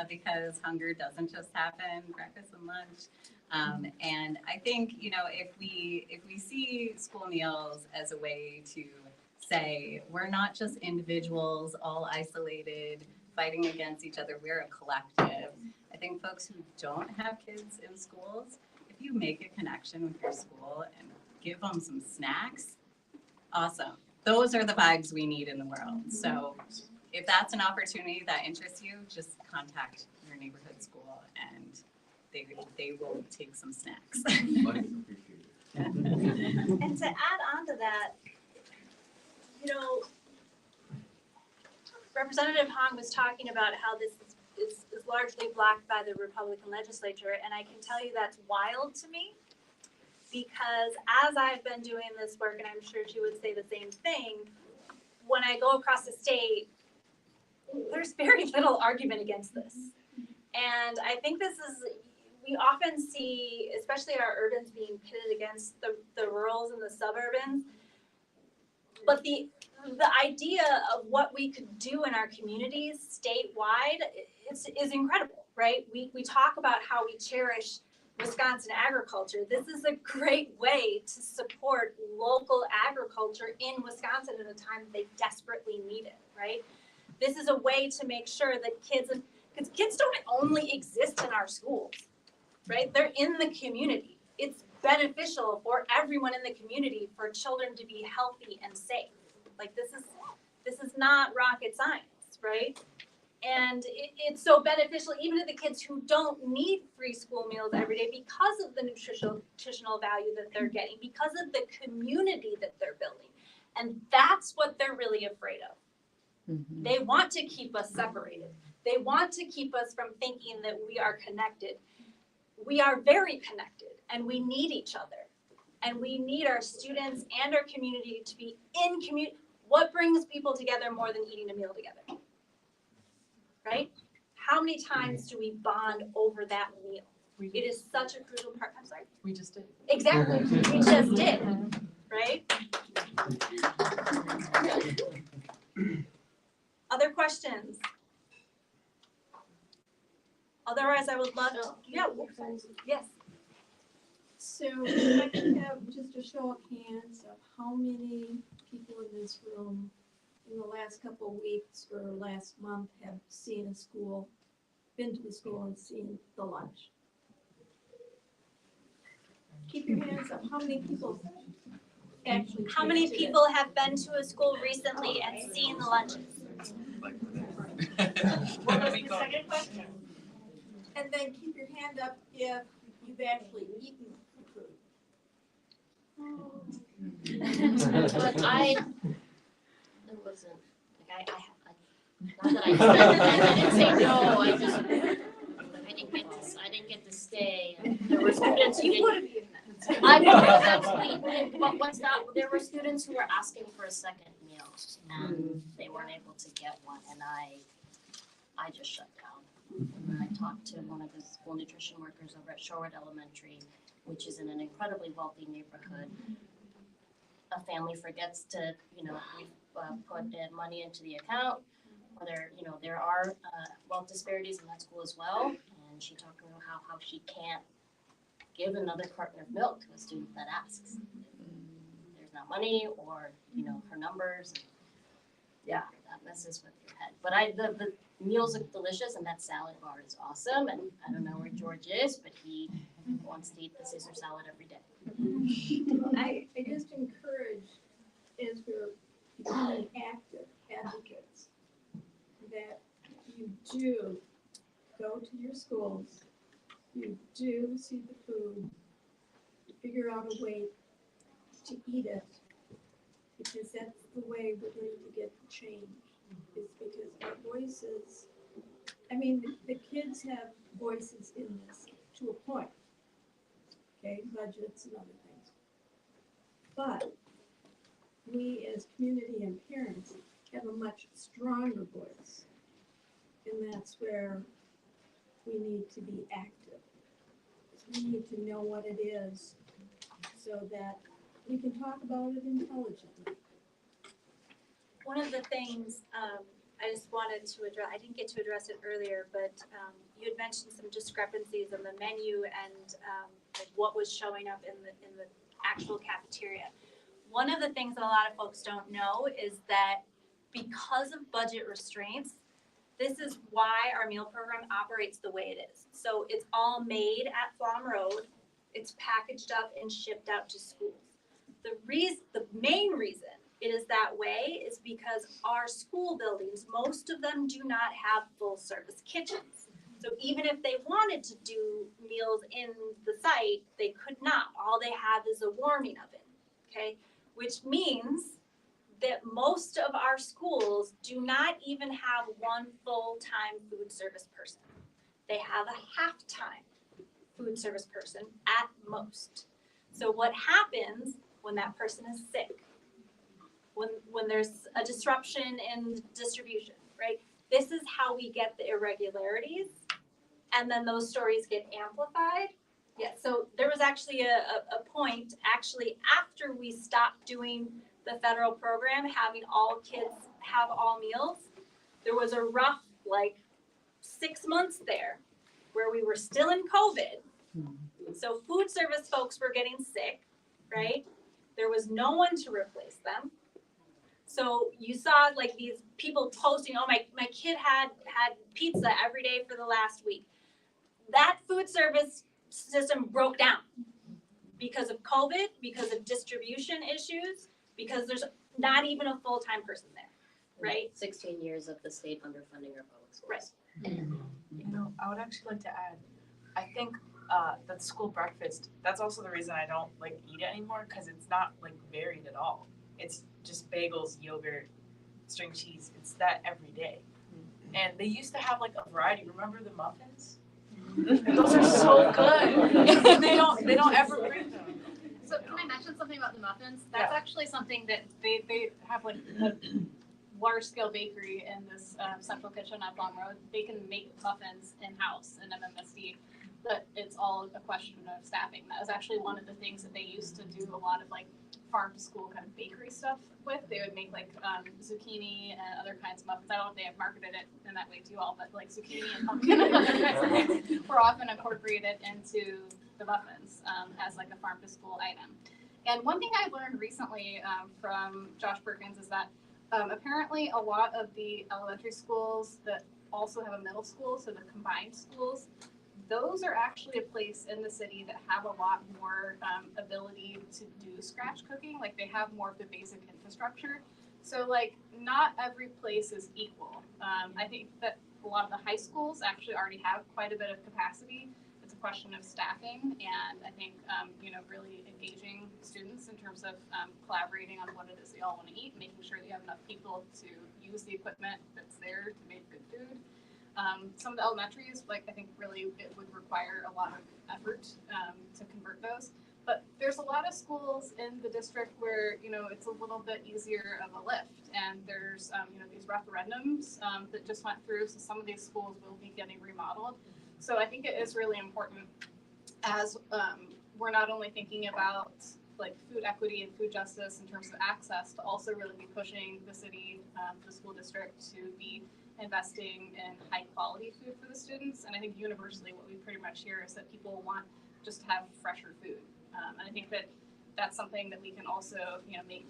because hunger doesn't just happen breakfast and lunch. And I think, if we see school meals as a way to say, we're not just individuals all isolated fighting against each other, we're a collective. I think folks who don't have kids in schools, if you make a connection with your school and give them some snacks, awesome. Those are the vibes we need in the world. So if that's an opportunity that interests you, just contact your neighborhood school and they will take some snacks. And to add on to that, Representative Hong was talking about how this is largely blocked by the Republican legislature, and I can tell you that's wild to me, because as I've been doing this work, and I'm sure she would say the same thing, when I go across the state, there's very little argument against this. And I think this is we often see, especially our urbans being pitted against the rurals and the suburbans. But the idea of what we could do in our communities statewide is incredible, right? We talk about how we cherish Wisconsin agriculture. This is a great way to support local agriculture in Wisconsin at a time that they desperately need it, right? This is a way to make sure that because kids don't only exist in our schools, right? They're in the community. It's beneficial for everyone in the community for children to be healthy and safe. Like this is not rocket science, right? And it's so beneficial even to the kids who don't need free school meals every day because of the nutritional value that they're getting, because of the community that they're building. And that's what they're really afraid of. Mm-hmm. They want to keep us separated. They want to keep us from thinking that we are connected. We are very connected and we need each other. And we need our students and our community to be in community. What brings people together more than eating a meal together? Right? How many times do we bond over that meal? It is such a crucial part. I'm sorry? We just did. Exactly. We just did. Right? Other questions? Otherwise, I would love to. Yeah. Yes. So if I could have just a show of hands of how many people in this room in the last couple of weeks or last month have seen a school, been to the school and seen the lunch. Keep your hands up. How many people actually? How many tasted people have been to a school recently and seen the lunches? What was the second question? it? And then keep your hand up if you've actually eaten food. But it wasn't, like not that I didn't say no, I didn't get to stay. There were students who didn't. I would have absolutely, but what's that, there were students who were asking for a second meal and they weren't able to get one and I just shut down. And I talked to one of the school nutrition workers over at Shorewood Elementary, which is in an incredibly wealthy neighborhood. A family forgets to, we've put in money into the account. There are wealth disparities in that school as well. And she talked about how she can't give another carton of milk to a student that asks. There's not money or, her numbers. And yeah, that messes with your head. But the meals look delicious and that salad bar is awesome. And I don't know where George is, but he wants to eat the Caesar salad every day. I just encourage, as we're becoming active advocates, that you do go to your schools, you do see the food, you figure out a way to eat it, because that's the way we're going to get the change. Is because our voices, the kids have voices in this to a point, okay, budgets and other things. But we as community and parents have a much stronger voice. And that's where we need to be active. We need to know what it is so that we can talk about it intelligently. One of the things I just wanted to address, I didn't get to address it earlier, but you had mentioned some discrepancies in the menu and like what was showing up in the actual cafeteria. One of the things that a lot of folks don't know is that because of budget restraints, this is why our meal program operates the way it is. So it's all made at Flom Road. It's packaged up and shipped out to schools. The main reason it is that way is because our school buildings, most of them do not have full service kitchens. So even if they wanted to do meals in the site, they could not. All they have is a warming oven, okay? Which means that most of our schools do not even have one full-time food service person. They have a half-time food service person at most. So what happens when that person is sick? When there's a disruption in distribution, right? This is how we get the irregularities. and then those stories get amplified. Yeah, so there was actually a point, actually, after we stopped doing the federal program, having all kids have all meals, there was a rough, like, 6 months there where we were still in COVID. So food service folks were getting sick, right? There was no one to replace them. So you saw like these people posting, oh, my kid had pizza every day for the last week. That food service system broke down because of COVID, because of distribution issues, because there's not even a full-time person there, right? 16 years of the state underfunding our public schools. Right. You know, I would actually like to add, I think that school breakfast, that's also the reason I don't like eat it anymore, because it's not like varied at all. It's just bagels, yogurt, string cheese. It's that every day. And they used to have like a variety. Remember the muffins? Those are so good. they don't ever bring them. So can I mention something about the muffins? That's actually something that they have like a large scale bakery in this central kitchen at Long Road. They can make muffins in-house in MMSD, but it's all a question of staffing. That was actually one of the things that they used to do a lot of like farm to school kind of bakery stuff with. They would make like zucchini and other kinds of muffins. I don't know if they have marketed it in that way too all, but like zucchini and pumpkin and other kinds of things were often incorporated into the muffins as like a farm to school item. And one thing I learned recently from Josh Perkins is that apparently a lot of the elementary schools that also have a middle school, so the combined schools, those are actually a place in the city that have a lot more ability to do scratch cooking. Like they have more of the basic infrastructure. So like not every place is equal. I think that a lot of the high schools actually already have quite a bit of capacity. It's a question of staffing and I think, really engaging students in terms of collaborating on what it is they all want to eat, making sure that you have enough people to use the equipment that's there to make good food. Some of the elementaries, like I think really it would require a lot of effort to convert those. But there's a lot of schools in the district where, it's a little bit easier of a lift. And there's, these referendums that just went through. So some of these schools will be getting remodeled. So I think it is really important as we're not only thinking about like food equity and food justice in terms of access, to also really be pushing the city, the school district to be investing in high quality food for the students. And I think universally what we pretty much hear is that people want just to have fresher food. And I think that that's something that we can also, make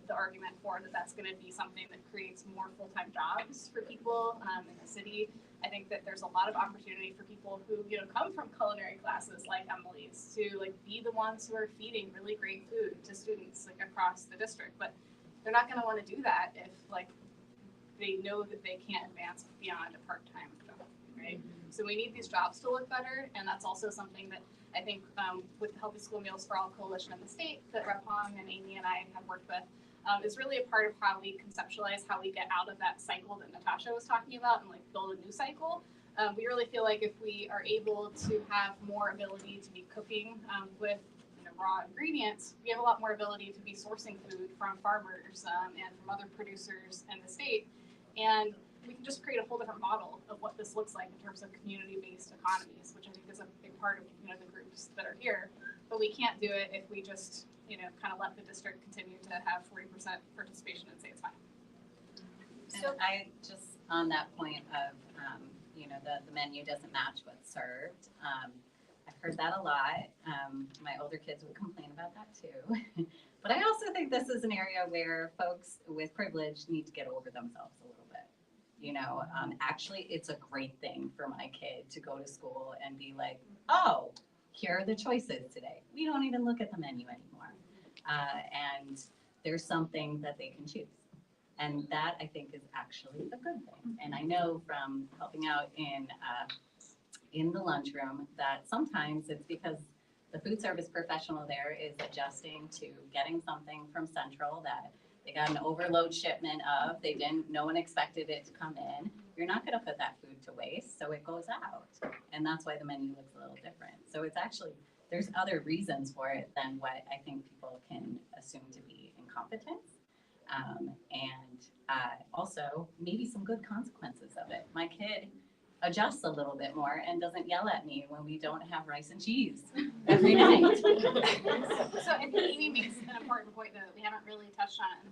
the argument for that that's going to be something that creates more full-time jobs for people in the city. I think that there's a lot of opportunity for people who, come from culinary classes like Emily's to like be the ones who are feeding really great food to students like across the district. But they're not going to want to do that if like they know that they can't advance beyond a part-time job, right? So we need these jobs to look better, and that's also something that I think with the Healthy School Meals for All Coalition in the state that Rep Hong and Amy and I have worked with is really a part of how we conceptualize how we get out of that cycle that Natasha was talking about and like build a new cycle. We really feel like if we are able to have more ability to be cooking with raw ingredients, we have a lot more ability to be sourcing food from farmers and from other producers in the state. And we can just create a whole different model of what this looks like in terms of community-based economies, which I think is a big part of the groups that are here. But we can't do it if we just kind of let the district continue to have 40% participation and say it's fine. And I just on that point of the menu doesn't match what's served. I've heard that a lot. My older kids would complain about that too. But I also think this is an area where folks with privilege need to get over themselves a little bit. Actually, it's a great thing for my kid to go to school and be like, oh, here are the choices today. We don't even look at the menu anymore. And there's something that they can choose. And that I think is actually a good thing. And I know from helping out in the lunchroom that sometimes it's because the food service professional there is adjusting to getting something from Central that they got an overload shipment of. No one expected it to come in. You're not going to put that food to waste, so it goes out. And that's why the menu looks a little different. So it's actually, there's other reasons for it than what I think people can assume to be incompetence. And also maybe some good consequences of it. My kid adjusts a little bit more and doesn't yell at me when we don't have rice and cheese every night. So I think Amy makes an important point though that we haven't really touched on,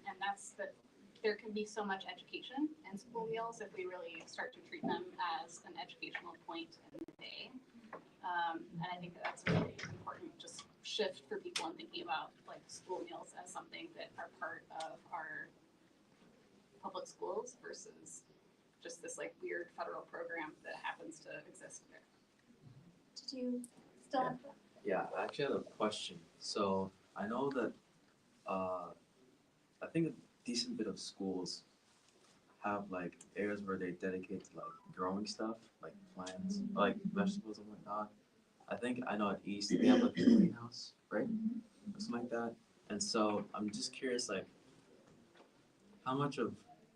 and that's that there can be so much education in school meals if we really start to treat them as an educational point in the day. And I think that that's a really important just shift for people in thinking about like school meals as something that are part of our public schools versus just this like weird federal program that happens to exist there. Did you still have? Yeah, I actually have a question. So I know that I think a decent bit of schools have like areas where they dedicate to like growing stuff, like plants, like vegetables and whatnot. I know at East they have like a greenhouse, right? Or something like that. And so I'm just curious, like, how much of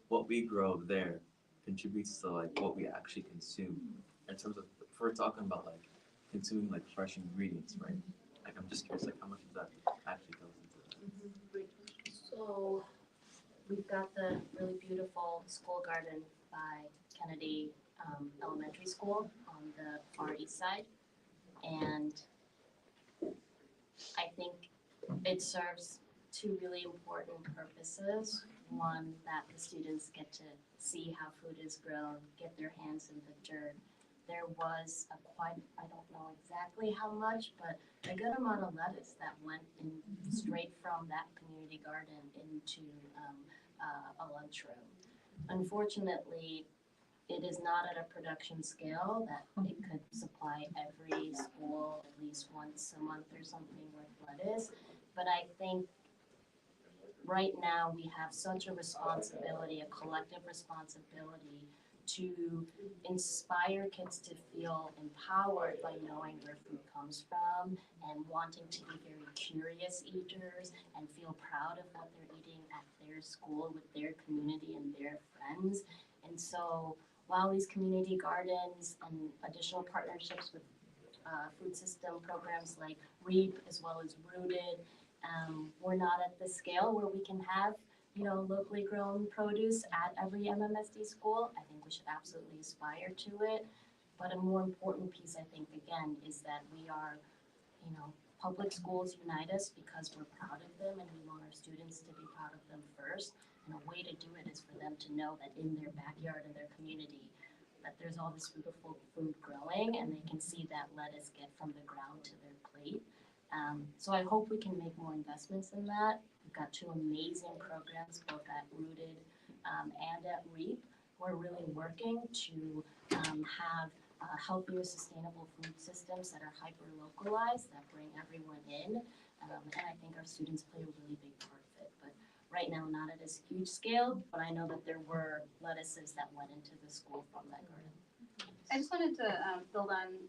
what we grow there contributes to like what we actually consume in terms of if we're talking about like consuming like fresh ingredients, right? Like I'm just curious, like how much of that actually goes into that? So we've got the really beautiful school garden by Kennedy Elementary School on the far east side. And I think it serves two really important purposes. One, that the students get to see how food is grown, get their hands in the dirt. There was I don't know exactly how much, but a good amount of lettuce that went in straight from that community garden into a lunchroom. Unfortunately, it is not at a production scale that it could supply every school at least once a month or something with lettuce. But I think right now we have such a responsibility, a collective responsibility to inspire kids to feel empowered by knowing where food comes from and wanting to be very curious eaters and feel proud of what they're eating at their school with their community and their friends. And so while these community gardens and additional partnerships with food system programs like REAP as well as Rooted, we're not at the scale where we can have locally grown produce at every MMSD school. I think we should absolutely aspire to it. But a more important piece, I think, again, is that we are, public schools unite us because we're proud of them and we want our students to be proud of them first. And a way to do it is for them to know that in their backyard, in their community, that there's all this beautiful food growing and they can see that lettuce get from the ground to their plate. So I hope we can make more investments in that. We've got two amazing programs, both at Rooted and at REAP. We're really working to have healthier, sustainable food systems that are hyper-localized, that bring everyone in. And I think our students play a really big part of it. But right now, not at a huge scale, but I know that there were lettuces that went into the school from that garden. I just wanted to build on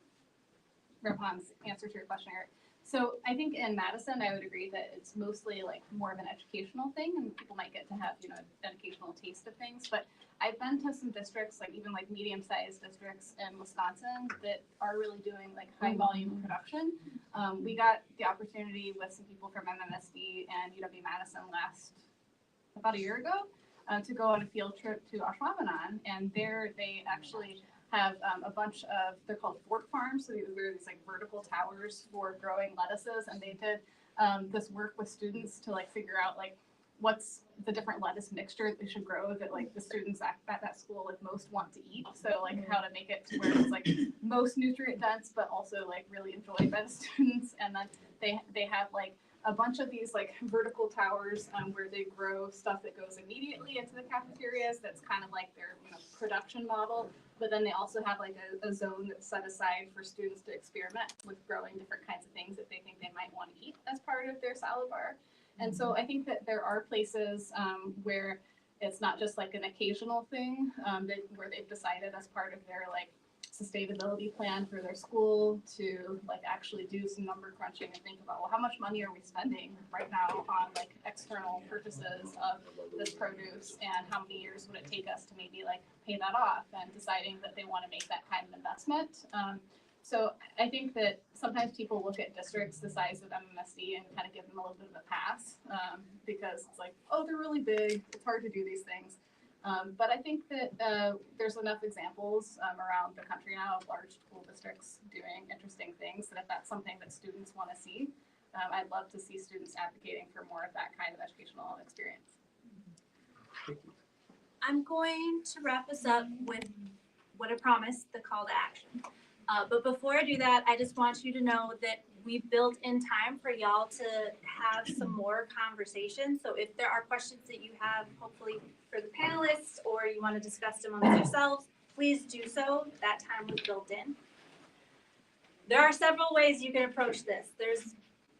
Rapon's answer to your question, Eric. So I think in Madison, I would agree that it's mostly like more of an educational thing and people might get to have, an educational taste of things. But I've been to some districts, like even like medium-sized districts in Wisconsin that are really doing like high volume production. We got the opportunity with some people from MMSD and UW-Madison about a year ago to go on a field trip to Ashwaubenon. And there they actually have a bunch of, they're called fort farms, so they're these like vertical towers for growing lettuces, and they did this work with students to like figure out like what's the different lettuce mixture that they should grow that like the students at that school like most want to eat. So like how to make it to where it's like most nutrient dense but also like really enjoyed by the students. And then they have like a bunch of these like vertical towers where they grow stuff that goes immediately into the cafeterias. That's kind of like their production model. But then they also have like a zone that's set aside for students to experiment with growing different kinds of things that they think they might want to eat as part of their salad bar. And so I think that there are places where it's not just like an occasional thing where they've decided as part of their like sustainability plan for their school to like actually do some number crunching and think about, well, how much money are we spending right now on like external purchases of this produce and how many years would it take us to maybe like pay that off, and deciding that they want to make that kind of investment. So I think that sometimes people look at districts the size of MMSD and kind of give them a little bit of a pass because it's like, oh, they're really big, it's hard to do these things. But I think that there's enough examples around the country now of large school districts doing interesting things that if that's something that students want to see, I'd love to see students advocating for more of that kind of educational experience. I'm going to wrap us up with what I promised, the call to action. But before I do that, I just want you to know that we built in time for y'all to have some more conversations. So if there are questions that you have, hopefully for the panelists, or you want to discuss amongst yourselves, please do so. That time was built in. There are several ways you can approach this. There's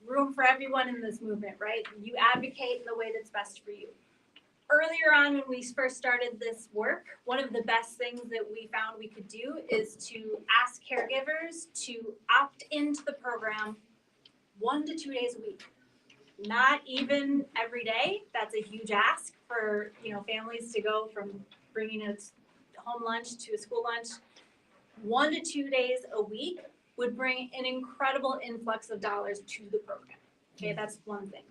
room for everyone in this movement, right? You advocate in the way that's best for you. Earlier on, when we first started this work, one of the best things that we found we could do is to ask caregivers to opt into the program 1 to 2 days a week. Not even every day. That's a huge ask for families to go from bringing a home lunch to a school lunch. 1 to 2 days a week would bring an incredible influx of dollars to the program. Okay, that's one thing.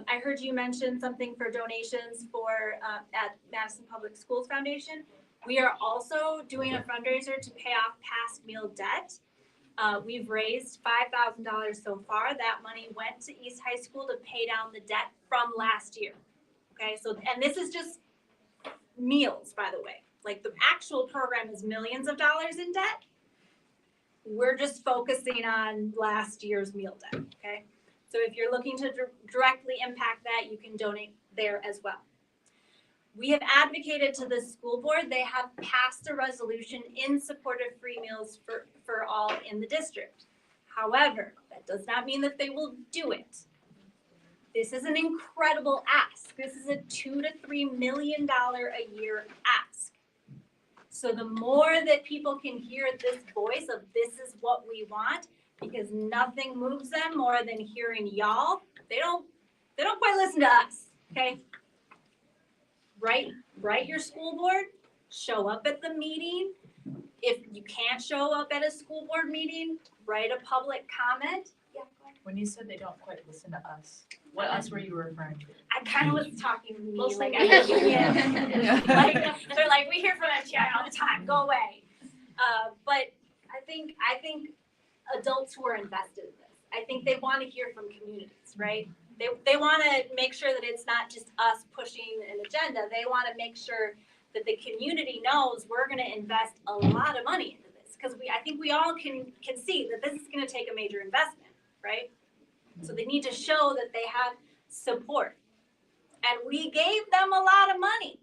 I heard you mention something for donations for at Madison Public Schools Foundation. We are also doing a fundraiser to pay off past meal debt. We've raised $5,000 so far. That money went to East High School to pay down the debt from last year. Okay, so and this is just meals, by the way. Like the actual program is millions of dollars in debt. We're just focusing on last year's meal debt. Okay. So if you're looking to directly impact that, you can donate there as well. We have advocated to the school board. They have passed a resolution in support of free meals for all in the district. However, that does not mean that they will do it. This is an incredible ask. This is a $2 to $3 million a year ask. So the more that people can hear this voice of this is what we want, because nothing moves them more than hearing y'all. They don't quite listen to us, okay? Write your school board, show up at the meeting. If you can't show up at a school board meeting, write a public comment. Yeah, go ahead. When you said they don't quite listen to us, what us were you referring to? I kind of was talking to me, Mostly like, me. like they're like, we hear from MTI all the time, go away. But I think adults who are invested in this, I think they want to hear from communities, right? They want to make sure that it's not just us pushing an agenda. They want to make sure that the community knows we're going to invest a lot of money into this, because I think we all can see that this is going to take a major investment, right? So they need to show that they have support. And we gave them a lot of money.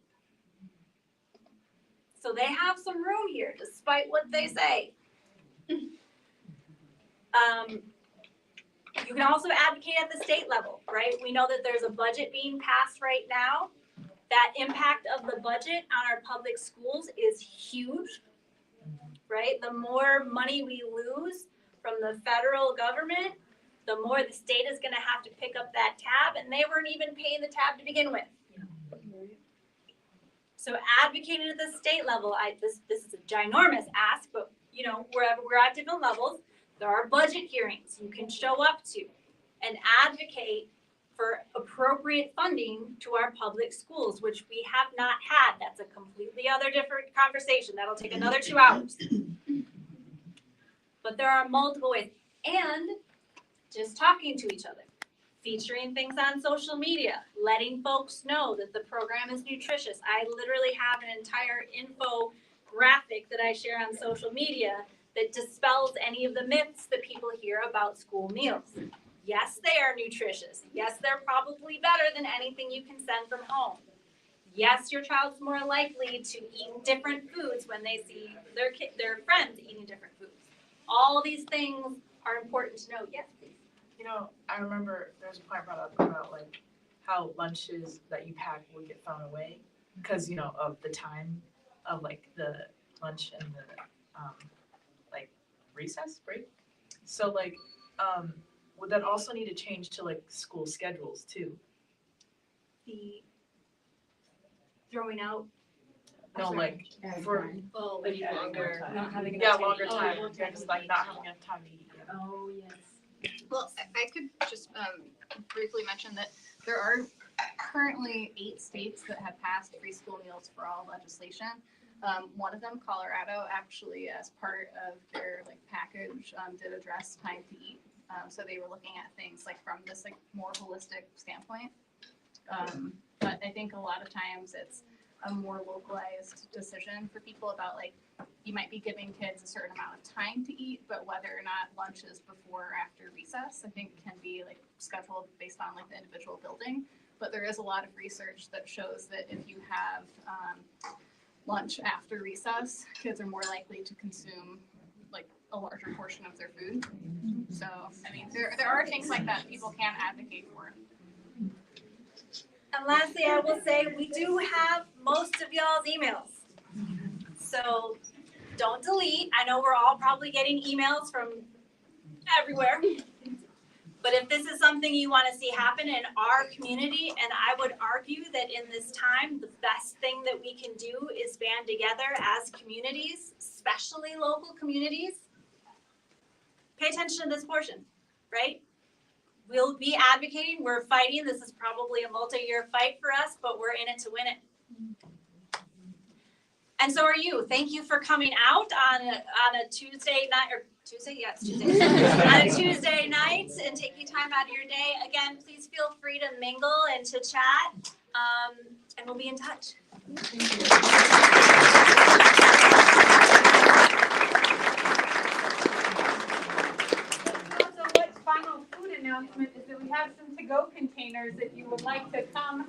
So they have some room here, despite what they say. You can also advocate at the state level, right? We know that there's a budget being passed right now. That impact of the budget on our public schools is huge, right? The more money we lose from the federal government, the more the state is going to have to pick up that tab, and they weren't even paying the tab to begin with. So advocating at the state level, this is a ginormous ask, but wherever we're at different levels, there are budget hearings you can show up to and advocate for appropriate funding to our public schools, which we have not had. That's a completely other different conversation. That'll take another 2 hours. But there are multiple ways. And just talking to each other, featuring things on social media, letting folks know that the program is nutritious. I literally have an entire infographic that I share on social media that dispels any of the myths that people hear about school meals. Yes, they are nutritious. Yes, they're probably better than anything you can send from home. Yes, your child's more likely to eat different foods when they see their friends eating different foods. All these things are important to know. Yes, please. I remember there was a point brought up about like how lunches that you pack would get thrown away because of the time of like the lunch and the like recess break. So like would that also need to change to like school schedules too? The throwing out. No, like for Like longer, not having longer time. Yeah, just like not having enough time to eat. Oh, yes. Well, I could just briefly mention that there are currently 8 states that have passed free school meals for all legislation. One of them, Colorado, actually as part of their like package did address time to eat. So they were looking at things like from this like more holistic standpoint. But I think a lot of times it's a more localized decision for people about like you might be giving kids a certain amount of time to eat, but whether or not lunch is before or after recess, I think can be like scheduled based on like the individual building. But there is a lot of research that shows that if you have lunch after recess, kids are more likely to consume like a larger portion of their food. So, I mean, there are things like that people can advocate for. And lastly, I will say we do have most of y'all's emails. So don't delete. I know we're all probably getting emails from everywhere. But if this is something you want to see happen in our community, and I would argue that in this time, the best thing that we can do is band together as communities, especially local communities. Pay attention to this portion, right? We'll be advocating, we're fighting. This is probably a multi-year fight for us, but we're in it to win it. And so are you. Thank you for coming out on a Tuesday night, or Tuesday? Yes, Tuesday. On a Tuesday night and taking time out of your day. Again, please feel free to mingle and to chat, and we'll be in touch. Final food announcement is that we have some to-go containers if you would like to come